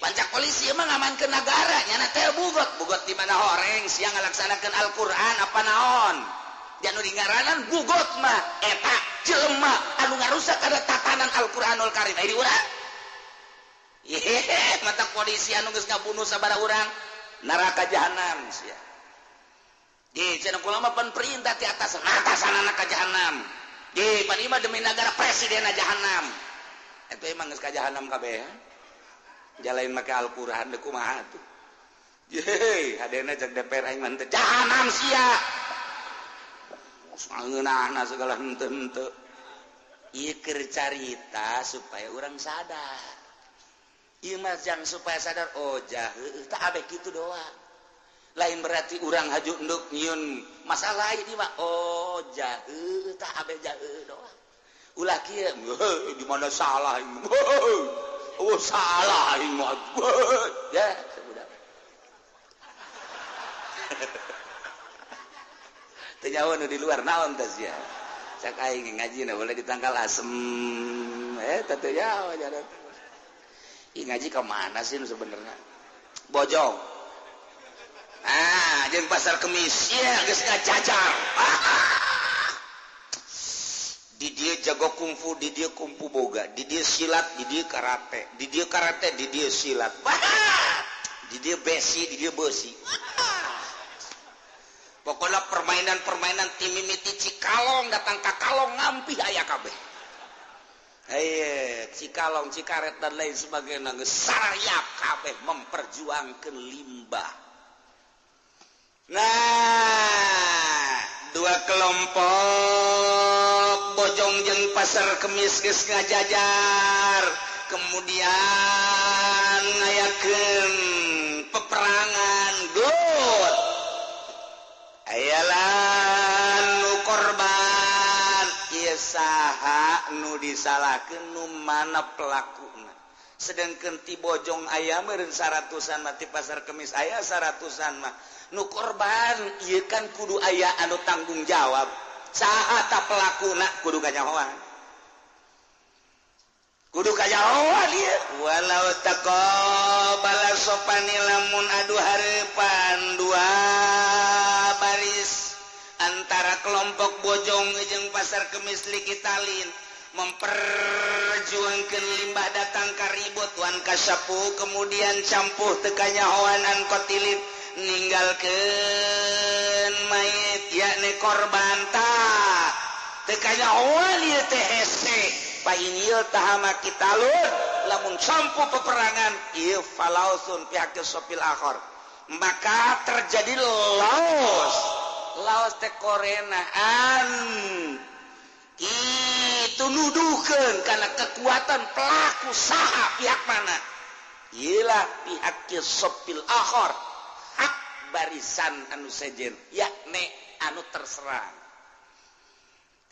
Pancak polisi emang ngamankeun nagara nyana teh bugot di mana horeng siang ngalaksanakeun Al-Qur'an apa naon. Janu dingaranan bugot mah eta jelema anu ngarusak ada tatanan Al-Qur'anul Karim ai di urang mata polisi anu geus ngabunuh sabaraha urang neraka jahanam sia ulama pan perintah di atasan anak ka jahanam. Pan imah demi negara presiden jahanam. Itu emang geus ka jahanam kabeh. Jalain make Al-Qur'an deuk kumaha tuh. Ye, hadena cek DPR aing mah teh jahanam sia. Sangeunana segala henteu-henteu. Ieu keur carita supaya urang sadar. Ieu mah jang supaya sadar oh jaheuh tah abeh kitu doang. Lain berarti urang haju enduk nyieun masalah ini mah oh jaheuh tah abeh jaheuh doang. Ulah kieu di mana salah ini. Oh salah ini mah. Ya, budak. Teu nyawa nu di luar naon teh sia. Cak aing ngajina boleh ditangkal asem. Teu nyawa jaran. Ih ngaji ka mana sih sebenarnya? Bojong. Jeung pasar Kemis ya geus ngajajar. Di dieu jago kungfu, di dieu kungfu boga, di dieu silat, di dieu karate, di dieu karate, di dieu silat. Di dieu besi, di dieu besi. Pokoknya permainan-permainan tim mimiti Cikalong datang ka Kalong ngampih aya kabeh. Cikalong, Cikaret dan lain sebagainya geus sarayap kabeh memperjuangkeun limbah. Nah, dua kelompok bojong jeung pasar Kemis geus ngajajar, kemudian ngayakeun peperangan gut. Ayalah nu korban, ieu saha nu disalahkeun nu mana pelakuna. Sedengkeun ti bojong aya meureun saratusan mah ti pasar Kemis aya saratusan mah. Nu korban ieu kan kudu aya anu tanggung jawab. Saha ta pelakuna kudu kanyahoan. Kudu kanyahoan ieu. Walau taqabala sopani lamun adu hareupan dua baris antara kelompok bojong jeung pasar Kemis likitalin memperjuangkeun limbah datang ka ribut wan kasapu kemudian campuh teu kanyahoan an kotilin ninggalkeun mayit yakni korban tah teu kanyahoan ieu teh hese painieu tah mah kitalun lamun campuh peperangan ieu falausun pihak sopil akhor maka terjadi laos teh korenaan itu nuduhkeun kana kekuatan pelaku saha pihak mana iyalah pihak sopil akhor hak barisan anu sejen yakni anu terserang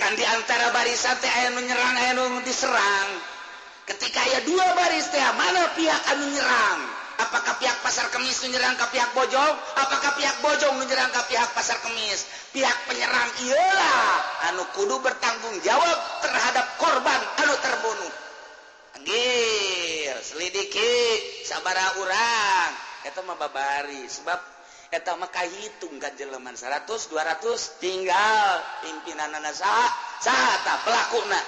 kan di antara barisan teh aya nu nyerang aya nu diserang ketika aya dua baris teh mana pihak anu nyerang apakah pihak pasar Kemis nu nyerang ka pihak bojong apakah pihak bojong nu nyerang ka pihak pasar Kemis pihak penyerang iyalah anu kudu bertanggung jawab terhadap korban anu terbunuh anggir selidiki sabaraha urang eta mah babari sebab eta mah kahitung ka jelema 100 200 tinggal pimpinanana saha tah pelakuna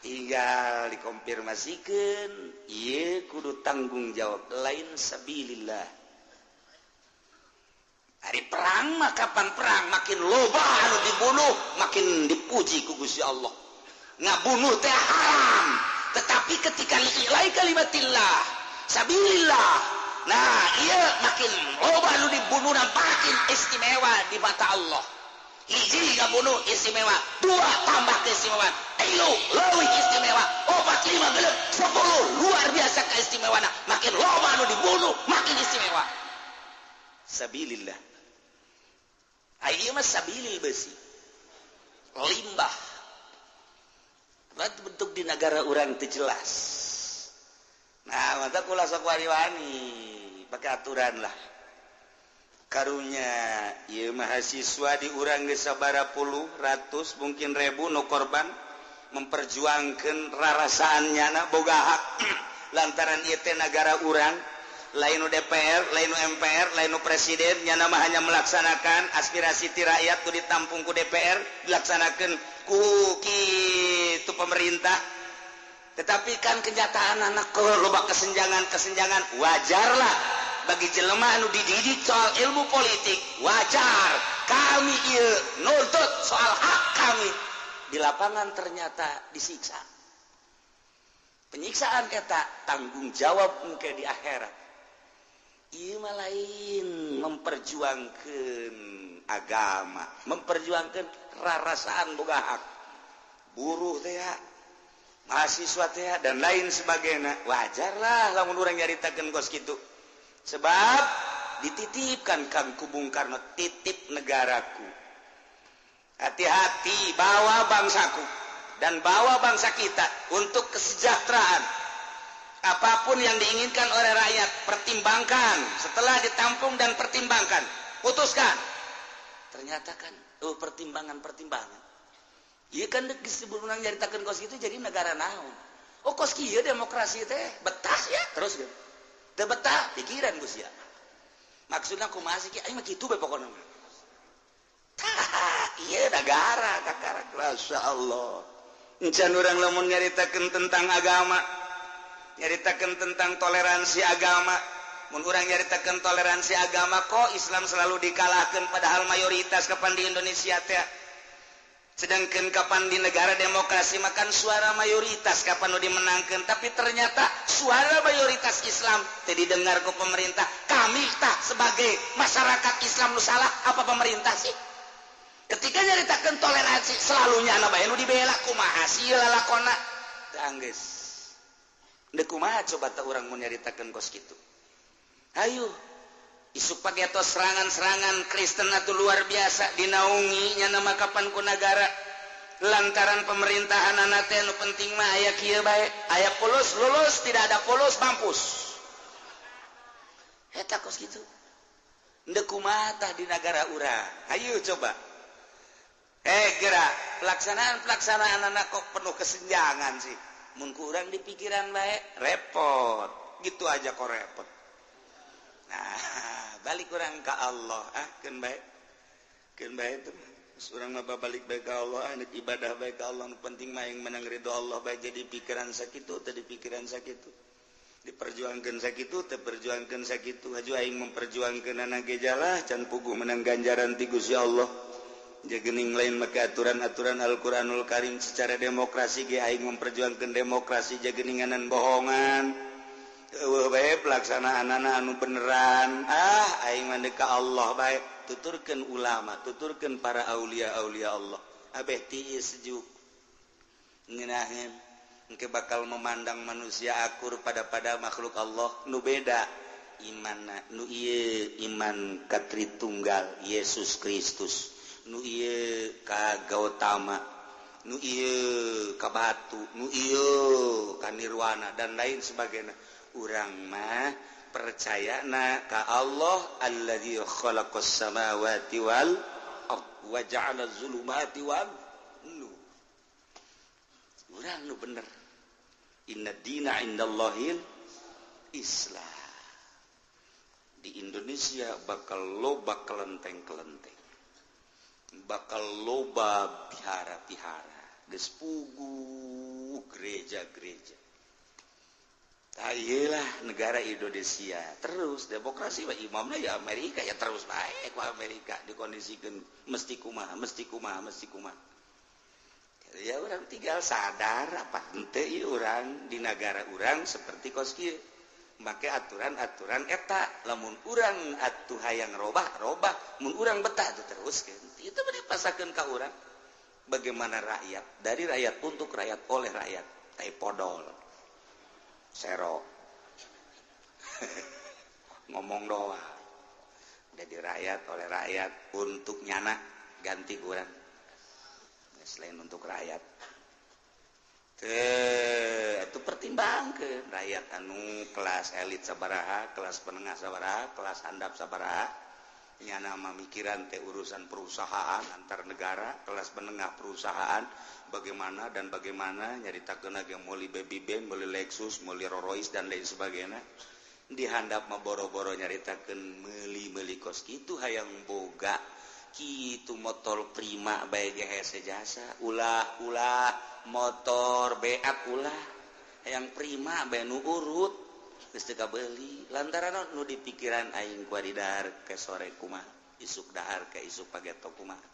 tinggal dikonfirmasikeun ieu kudu tanggung jawab lain sabilillah. Hari perang mah kapan perang makin loba anu dibunuh makin dipuji ku Gusti Allah. Ngabunuh teh haram, tetapi ketika lillahi kalimatillah sabilillah nah ieu makin loba anu dibunuh makin istimewa di mata Allah. Hiji ngabunuh istimewa, dua tambah istimewa, tilu leuwih istimewa, 4 5 geuleuh 10 luar biasa keistimewaana. Makin loba anu dibunuh makin istimewa. Sabilillah. Ieu mah sabilil besi. Limbah. Bentuk di negara urang teu jelas. Nah, mata kula sok wani-wani pake aturan lah. Karunya ieu mahasiswa di urang geus sabaraha puluh ratus mungkin ribu nu korban memperjuangkeun rarasaannyana boga hak lantaran ieu teh negara urang lain nu DPR lain nu MPR lain nu presiden nyana mah hanya melaksanakan aspirasi ti rakyat tu ditampung ku DPR dilaksanakeun ku kitu pemerintah tetapi kan kenyataan anak loba kesenjangan wajarlah bagi jelema anu dididik soal ilmu politik wajar kami ieu nuntut soal hak kami di lapangan ternyata disiksa. Penyiksaan eta tanggung jawab engke di akhirat. Ieu mah lain memperjuangkeun agama, memperjuangkeun rarasaan boga hak. Buruh teh mahasiswa teh dan lain sebagainya. Wajarlah lamun urang nyaritakeun kos kitu. Sebab dititipkan Kang Bung Karno, titip negaraku. Hati-hati bawa bangsaku dan bawa bangsa kita untuk kesejahteraan. Apapun yang diinginkan oleh rakyat, pertimbangkan. Setelah ditampung dan pertimbangkan, putuskan. Ternyata kan, pertimbangan-pertimbangan. Iya kan disebut urang nyaritakeun kos itu jadi negara naon. Oh kos kieu demokrasi teh betah ya terus gitu. Teu betah pikiran Gus ya. Maksudna kumaha sih kieu mah kitu bae pokona. Iya negara kakara masyaallah. Encan urang lamun nyaritakeun tentang agama, nyaritakeun tentang toleransi agama, mun urang nyaritakeun toleransi agama kok Islam selalu dikalahkeun padahal mayoritas kapan di Indonesia teh. Sedangkan kapan di negara demokrasi makan suara mayoritas kapan nu dimenangkan, tapi ternyata suara mayoritas Islam teh didengar ke pemerintah. Kami tah sebagai masyarakat Islam nu salah apa pemerintah sih? Ketika nyaritakeun toleransi selalu nyana bae nu dibela kumaha sih lalakonna? Tah geus. Deuk kumaha coba teh urang mun nyaritakeun kos kitu. Ayo isuk pake atau serangan-serangan Kristen atau luar biasa dinaungi nyana mah kapan ku negara lantaran pemerintahan anak teh nu penting mah aya kieu bae aya polos lulus tidak ada polos mampus eta kos kitu deuk kumaha tah di negara urang. Ayo coba gerak pelaksanaan anak kok penuh kesenjangan sih mun ku urang di pikiran bae repot gitu aja kok repot. Nah, balik orang ke Allah, keun bae itu. Urang mah balik bae ka Allah, anak ibadah bae ka Allah, nu penting mah yang menang ridho Allah bae jadi pikiran sakitu teh di pikiran sakitu. Diperjuangkeun sakitu teh perjuangkeun sakitu, haju aing memperjuangkeun anak gejalah can puguh menang ganjaran ti Gusti Allah. Jagening lain make aturan-aturan Al-Qur'anul Karim secara demokrasi ge aing memperjuangkeun demokrasi jageninganan bohongan. Bae pelaksanaan anu beneran aing mah ka Allah bae tuturkeun ulama tuturkeun para aulia-aulia Allah abeh ti sejuk ngeunaheun engke bakal memandang manusia akur pada makhluk Allah nu beda imanna nu ieu iman ka Tritunggal Yesus Kristus nu ieu ka Gautama nu ieu ka batu nu ieu ka nirwana dan lain sebagainya. Urang mah percayana ka Allah alladzi khalaqas samawati wal ardh wa ja'ala zulumati wal nur. Urang nu bener. Inna dina indallahil Islam. Di Indonesia bakal loba kelenteng-kelenteng. Bakal loba bihara-bihara. Geus puguh gereja-gereja. Ayolah negara Indonesia terus demokrasi wa imamna ya Amerika ya terus baik wa Amerika dikondisikan mesti kumaha ya orang tinggal sadar apa henteu ieu urang di negara urang seperti kos kieu make aturan-aturan eta lamun urang atuh hayang robah mun urang betah teh teruskeun itu mah dipasakeun ka urang bagaimana rakyat dari rakyat untuk rakyat oleh rakyat tai podol sero ngomong doa jadi rakyat oleh rakyat untuk nyana ganti kurang selain untuk rakyat itu pertimbangkan rakyat anu kelas elit sabaraha kelas penengah sabaraha kelas handap sabaraha nyana mamikiran teh urusan perusahaan antar negara kelas menengah perusahaan bagaimana nyaritakeun ge meuli baby band meuli Lexus meuli Rolls Royce dan lain sebagainya di handap mah boro-boro nyaritakeun meuli kos kitu hayang boga kitu motor prima bae ge hese jasa ulah motor beat ulah hayang prima bae nu urut geus teu kabeuli lantaran nu di pikiran aing kuadidar ke sore kumaha isuk dahar ke isuk pageto kumaha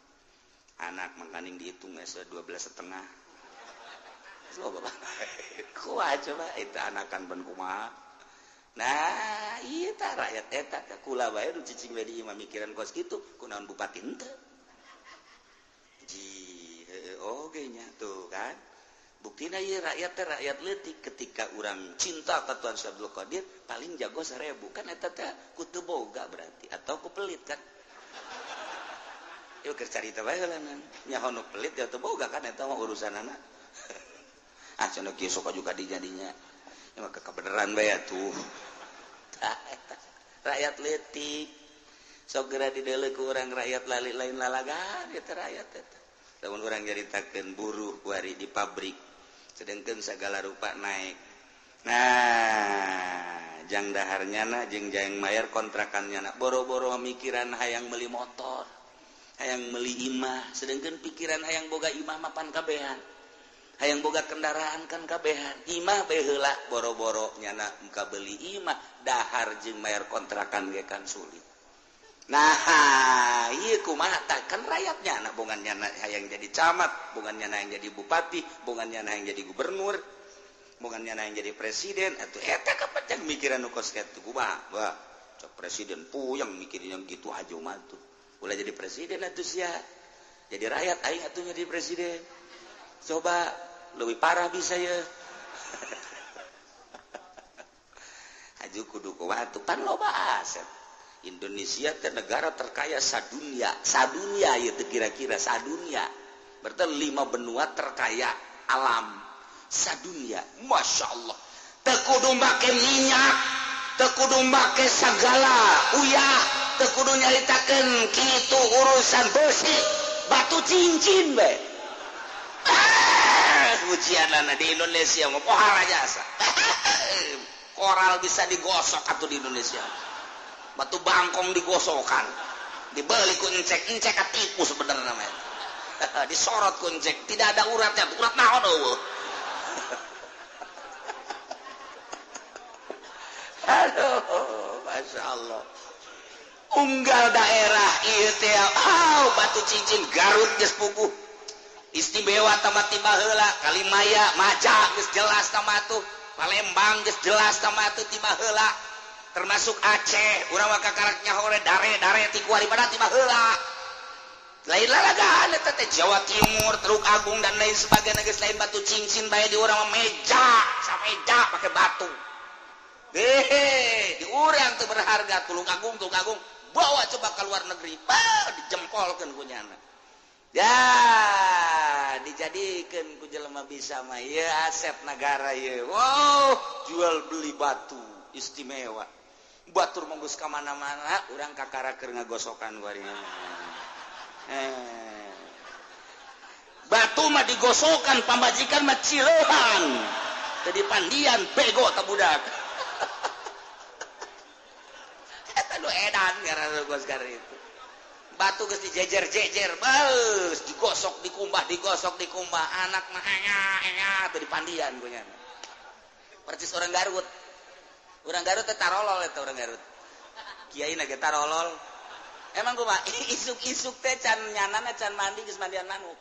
anak mangkaning dihitung 12,5 kuat coba itu anakan ben kumaha nah iya rakyat eta kula bae nu cicing we di imah mikiran kos kitu kunaon bupati henteu oge nya tuh kan buktina ieu rakyat leutik ketika urang cinta ka Tuan Abdul Qadir paling jago 1000 kan eta teh ku teu boga berarti atau ku pelit kan yuk keur carita bae heula nya hono pelit ya teu boga kan eta mah urusanana cenah kieu sok juga dijadinya ya mah kebenaran bae atuh rakyat leutik sok geura dideuleu ku urang rakyat lali lain lalagan eta rakyat eta lamun urang nyaritakeun buruh kuari di pabrik sedengkeun sagala rupa naik nah jang daharnyana jeung jang mayar kontrakannyana boro-boro mikiran hayang meuli motor hayang meuli imah sedengkeun pikiran hayang boga imah mapan kabehan hayang boga kendaraan kan kabehan imah bae heula boro-boro nyana engka beuli imah dahar jeung mayar kontrakan ge kan sulit nah ieu kumaha kan rakyatnya anak bongannya hayang jadi camat bongannya hayang jadi bupati bongannya hayang jadi gubernur bongannya hayang jadi presiden atuh eta kapacang mikiran nu kos kitu kumaha wah cok presiden puyeng mikirin yang gitu aja mah tuh ulah jadi presiden atuh sia jadi rakyat aing atuh jadi presiden coba lebih parah bisa ya aju kudu kumaha tuh pan loba aset Indonesia teh negara terkaya sadunia ya kira-kira sadunia berarti 5 benua terkaya alam sadunia Masya Allah teu kudu make minyak teu kudu make sagala uyah teu kudu nyaritakeun kitu urusan besi batu cincin be ujianana di Indonesia mah pohara jasa koral bisa digosok atuh di Indonesia batu bangkong digosokan dibeli ku encek katipu sebenarnya namanya disorot ku encek tidak ada uratnya urat naon eueuh aduh Masya Allah unggal daerah ieu teh batu cincin Garut geus puguh istimewa tamati baheula Kalimaya Maja geus jelas tamatu Palembang geus jelas tamatu ti baheula termasuk Aceh urang mah kakaraknya hore dare ti kuari pada ti baheula lain lalagaan eta teh Jawa Timur Teluk Agung dan lain sebagainya geus lain batu cincin bae di urang mah meja sameja pake batu di urang teu berharga Teluk Agung bawa coba ke luar negeri dijempolkeun ku nyana ya dijadikeun ku jelema bisa mah ieu aset negara ieu wow jual beli batu istimewa batur menggus ka mana-mana urang kakara keur ngagosokan kuarinya batu mah digosokan pambajikan mah cileuhan teu dipandian bego tah budak eta nu edan gara gos gara itu batu geus dijejer-jejer beus digosok dikumbah anak mah enya teu dipandian ku nya percis orang Garut teh tarolol eta urang Garut kiai na ge tarolol emang kumaha isuk-isuk teh can nyanana can mandi geus mandian manuk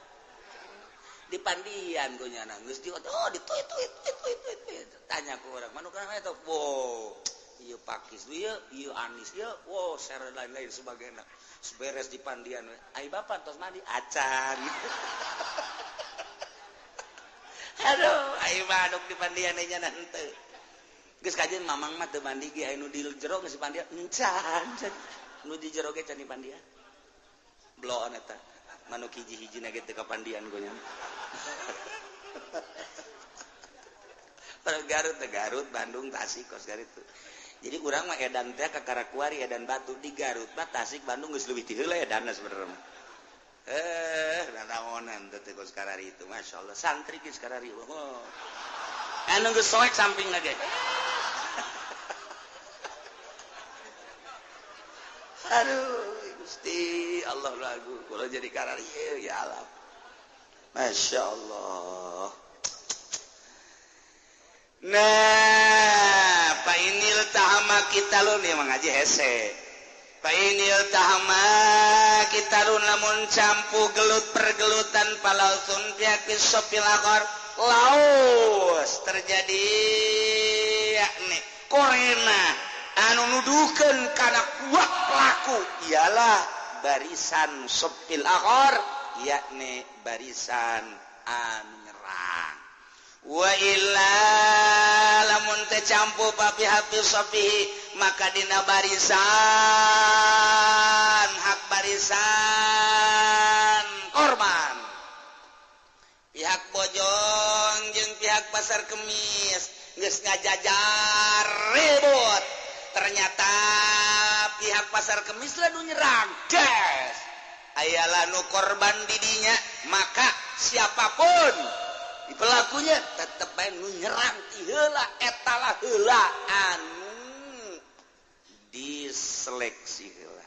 dipandian ku nyana geus di itu tanya ku urang manukna eta wow ieu pakis ieu anis ieu wow sare lain-lain sebagainya beres dipandian ai bapak tos mandi acan aduh ai manuk dipandian nya henteu geus kajen mamang mah teu mandi ge anu di jero geus dipandian encan nu di jero ge can dipandian bloon eta manuk hiji-hijina ge teu kapandian ku nya Garut Bandung Tasik kos Garut jadi urang mah edan teh ka Karakuari edan batu di Garut mah Tasik Bandung geus leuwih ti heula edanna sebenarnya mah nanaonan teh kos karari itu Masya Allah santri geus karari oh anu geus soek sampingna ge aduh Gusti Allah lagu kalau jadi karari ya alam Masya Allah nah Pak Inil tahama kita lo nih mengaji hese Painil tahma kita lamun campu gelut pergelutan palausun pihak sopil akor laos terjadi yakni korena anu nuduhkeun kana kuat pelaku ialah barisan sopil akor yakni barisan anu nyerang wa illa lamun teu campu pa pihak sopihi maka dina barisan hak barisan korban pihak bojong jeung pihak pasar kemis geus ngajajar ribut ternyata pihak pasar kemis lah nu nyerang gas ayalah nu korban didinya maka siapapun pelakunya tetep bae nu nyerang ti heula eta lah heula anu diseleksi heula.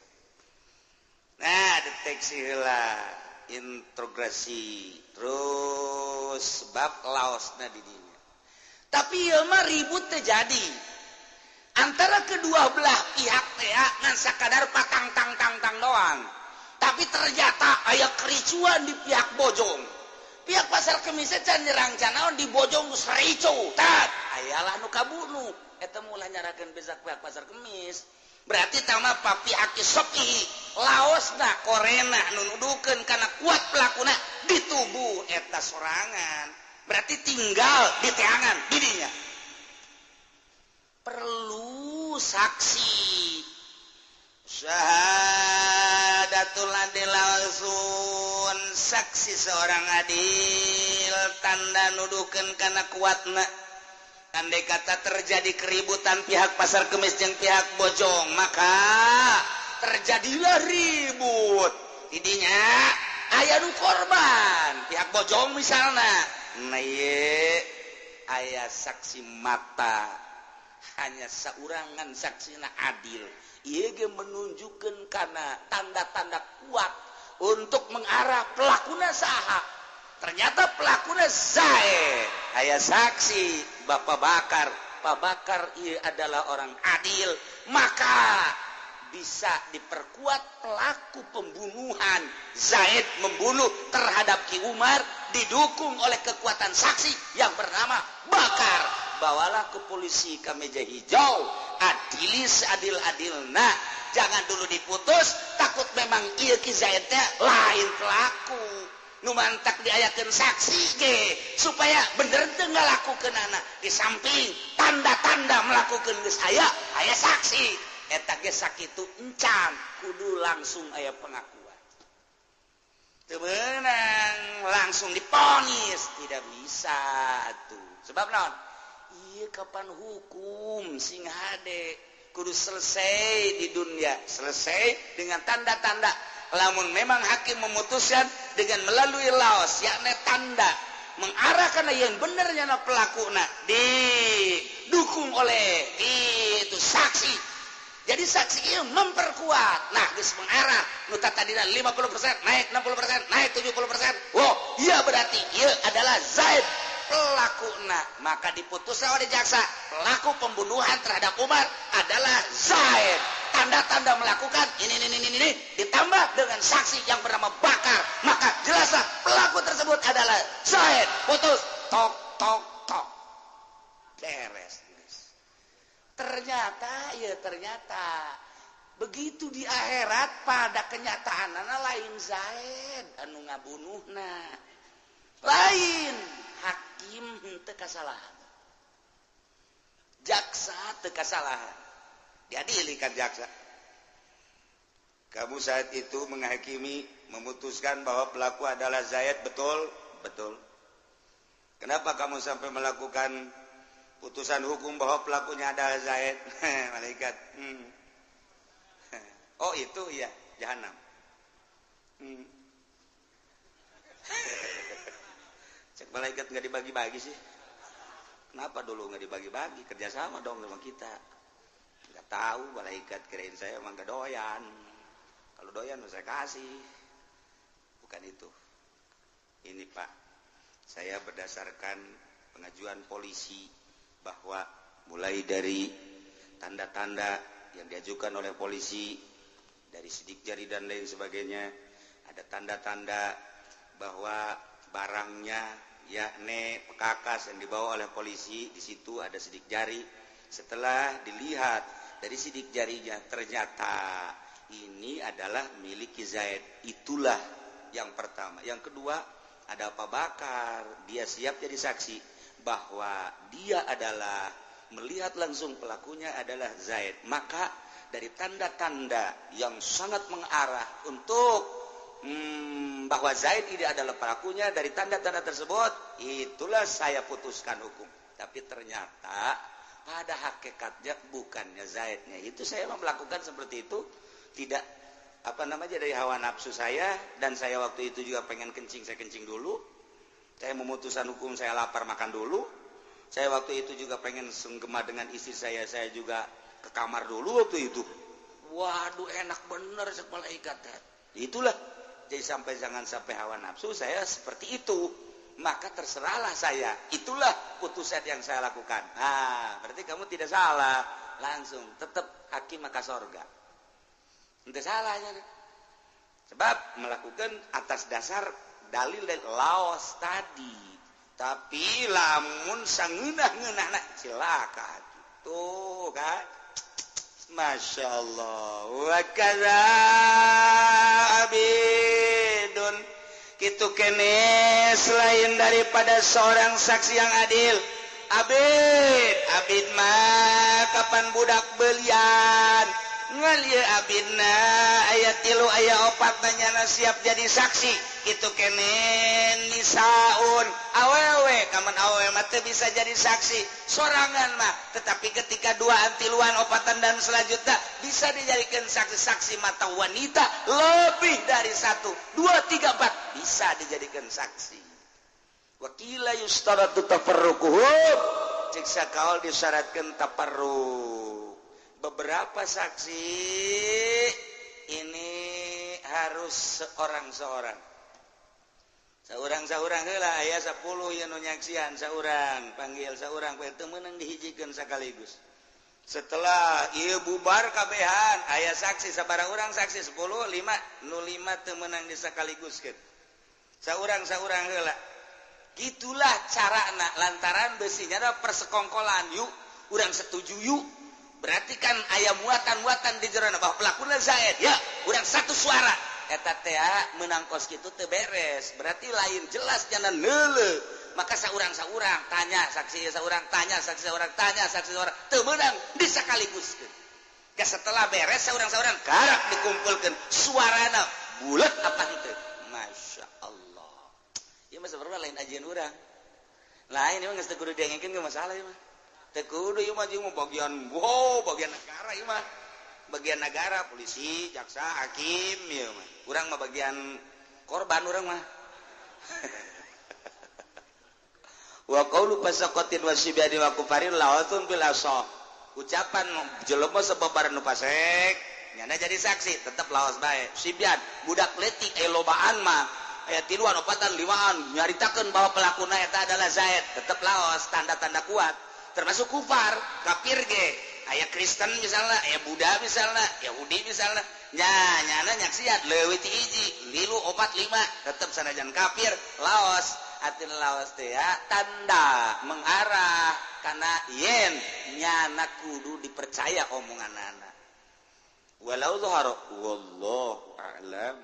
Nah, deteksi heula, integrasi terus bab laosna di dinya. Tapi ieu mah ribut terjadi antara kedua belah pihak teh ngan sakadar patang-tang-tang doang. Tapi ternyata aya kericuan di pihak bojong. Pihak pasar kemis can nyerang canaon di bojong geus ricu. Tat, ayalah nu kabunuh. Eta mulai nyarakeun besak pihak pasar kemis. Berarti tama papi aki sopi laosna korena nunudukeun kana kuat pelakuna di tubuh eta sorangan. Berarti tinggal di teangan didinya. Perlu saksi. Syahadatul adil langsung saksi seorang adil tanda nuduhkeun kana kuatna. Andai kata terjadi keributan pihak pasar kemis jeung pihak bojong maka terjadilah ribut didinya aya nu korban pihak bojong misalna nah ieu aya saksi mata hanya saurangan saksina adil ieu ge menunjukkeun kana tanda-tanda kuat untuk mengarah pelakuna saha. Ternyata pelakunya Zaid. Aya saksi Bapak Bakar. Pak Bakar ia adalah orang adil. Maka bisa diperkuat pelaku pembunuhan. Zaid membunuh terhadap Ki Umar. Didukung oleh kekuatan saksi yang bernama Bakar. Bawalah ke polisi ke meja hijau. Adili seadil-adilna. Jangan dulu diputus. Takut memang ia Ki Zaidnya lain pelaku. Nu mantak diayakeun saksi ge supaya bener teu ngalakukeunana di samping tanda-tanda melakukeun geus aya saksi eta ge sakitu encan kudu langsung aya pengakuan teu meunang langsung diponis tidak bisa atuh sebab naon ieu kapan hukum sing hade kudu selesai di dunia selesai dengan tanda-tanda lamun memang hakim memutuskan dengan melalui laos yakni tanda mengarah kana yang benernya na pelakuna didukung oleh itu saksi jadi saksi itu memperkuat nah geus mengarah nu tadina 50% naik 60% naik 70% wow iya berarti ieu adalah Zaid pelakuna maka diputuskan oleh jaksa pelaku pembunuhan terhadap Umar adalah Zaid tanda-tanda melakukan ini ditambah dengan saksi yang bernama Bakar maka jelaslah pelaku tersebut adalah Zaid putus tok beres ternyata begitu di akhirat pada kenyataanna lain Zaid anu ngabunuhna lain hakim teu kasalahan jaksa teu kasalahan diadili kan jaksa. Kamu saat itu menghakimi, memutuskan bahwa pelaku adalah Zaid, betul? Betul. Kenapa kamu sampai melakukan putusan hukum bahwa pelakunya adalah Zaid? Malaikat. Oh itu ya, jahanam. Cek malaikat nggak dibagi-bagi sih. Kenapa dulu nggak dibagi-bagi? Kerjasama dong sama kita. Nggak tahu malaikat kirain saya emang gak doyan. Kalau doyan saya kasih. Bukan itu. Ini Pak, saya berdasarkan pengajuan polisi bahwa mulai dari tanda-tanda yang diajukan oleh polisi dari sidik jari dan lain sebagainya. Ada tanda-tanda bahwa barangnya yakni pekakas yang dibawa oleh polisi, di situ ada sidik jari. Setelah dilihat dari sidik jarinya ternyata ini adalah milik Zaid. Itulah yang pertama. Yang kedua, ada Pak Bakar, dia siap jadi saksi bahwa dia adalah melihat langsung pelakunya adalah Zaid. Maka dari tanda-tanda yang sangat mengarah untuk bahwa Zaid ini adalah pelakunya, dari tanda-tanda tersebut itulah saya putuskan hukum. Tapi ternyata pada hakikatnya bukannya Zaidnya. Itu saya melakukan seperti itu tidak dari hawa nafsu saya, dan saya waktu itu juga pengen kencing, saya kencing dulu. Saya memutuskan hukum, saya lapar makan dulu. Saya waktu itu juga pengen senggema dengan istri saya juga ke kamar dulu waktu itu. Waduh, enak bener malaikat. Itulah. Jadi jangan sampai hawa nafsu saya seperti itu. Maka terserahlah saya. Itulah putusan yang saya lakukan. Nah, berarti kamu tidak salah. Langsung tetap hakim maka sorga. Tidak salahnya. Sebab melakukan atas dasar dalil dan laos tadi. Tapi lamun sangeunah-ngeunahna silakan. Tuh kan. Masya Allah. Wa kadza abidun. Kitu kene selain daripada seorang saksi yang adil. Abid mah kapan budak belian. Ngalia abidna ayat 3 ayat 4 nanyana siap jadi saksi. Itu kene nisaun awewe, kaman awewe mah teu bisa jadi saksi sorangan mah, tetapi ketika 2 tiluan 4 dan selanjutnya bisa dijadikan saksi-saksi mata wanita lebih dari 1 2 3 4 bisa dijadikan saksi. Wakila yustaratu tafarruquhum, cik sakaul disyaratkeun tafarruq. Beberapa saksi ini harus seorang-seorang. Saurang heula aya 10 yang nu nyaksian saurang, panggil saurang poe teu meunang dihijikeun sakaligus. Setelah ieu bubar kabehan aya saksi sabaraha urang saksi 10, 5, nu 5 teu meunang disakaliguskeun. Saurang heula. Gitulah carana lantaran beusinya ada persekongkolan yuk, urang setuju yuk. Berarti kan aya muatan-muatan di jerona bahwa pelakuna Zaid. Ya, urang satu suara. Eta teh meunang kos kitu teu beres. Berarti lain jelas jangan neuleuh. Maka saurang tanya saksi saurang, tanya saksi saurang, tanya saksi saurang, teu meunang disakaliguskeun. Ka setelah beres saurang garap dikumpulkeun suarana bulet apa henteu. Masya Allah. Ieu mah sabarna lain ajian urang. Lain ieu mah geus teu kudu diengekeun ge masalah ieu mah. Teu kudu ieu mah jeung bagian negara ieu mah. Bagian negara, polisi, jaksa, hakim ieu mah. Urang mah bagian korban urang mah. Wa qaulu fasaqatin wasyibadi wa kufarin lawatun bil asah. Ucapan jelema sababar nu fasik nyana jadi saksi tetep lawas bae. Sibyan budak leutik aya lobaan mah aya 3an 4an 5an nyaritakeun bahwa pelakuna eta adalah Zaid, tetep lawas tanda-tanda kuat. Termasuk kufar, kafir ge. Aya Kristen misalnya, aya Buddha misalnya, Yahudi misalnya. Nyana nyaksian leuwih ti hiji, 3, 4, 5 tetep sanajan kafir, laos. Artina laos teh ya tanda mengarah kana yen nyana kudu dipercaya omonganana. Walau zahara wallahu a'lam.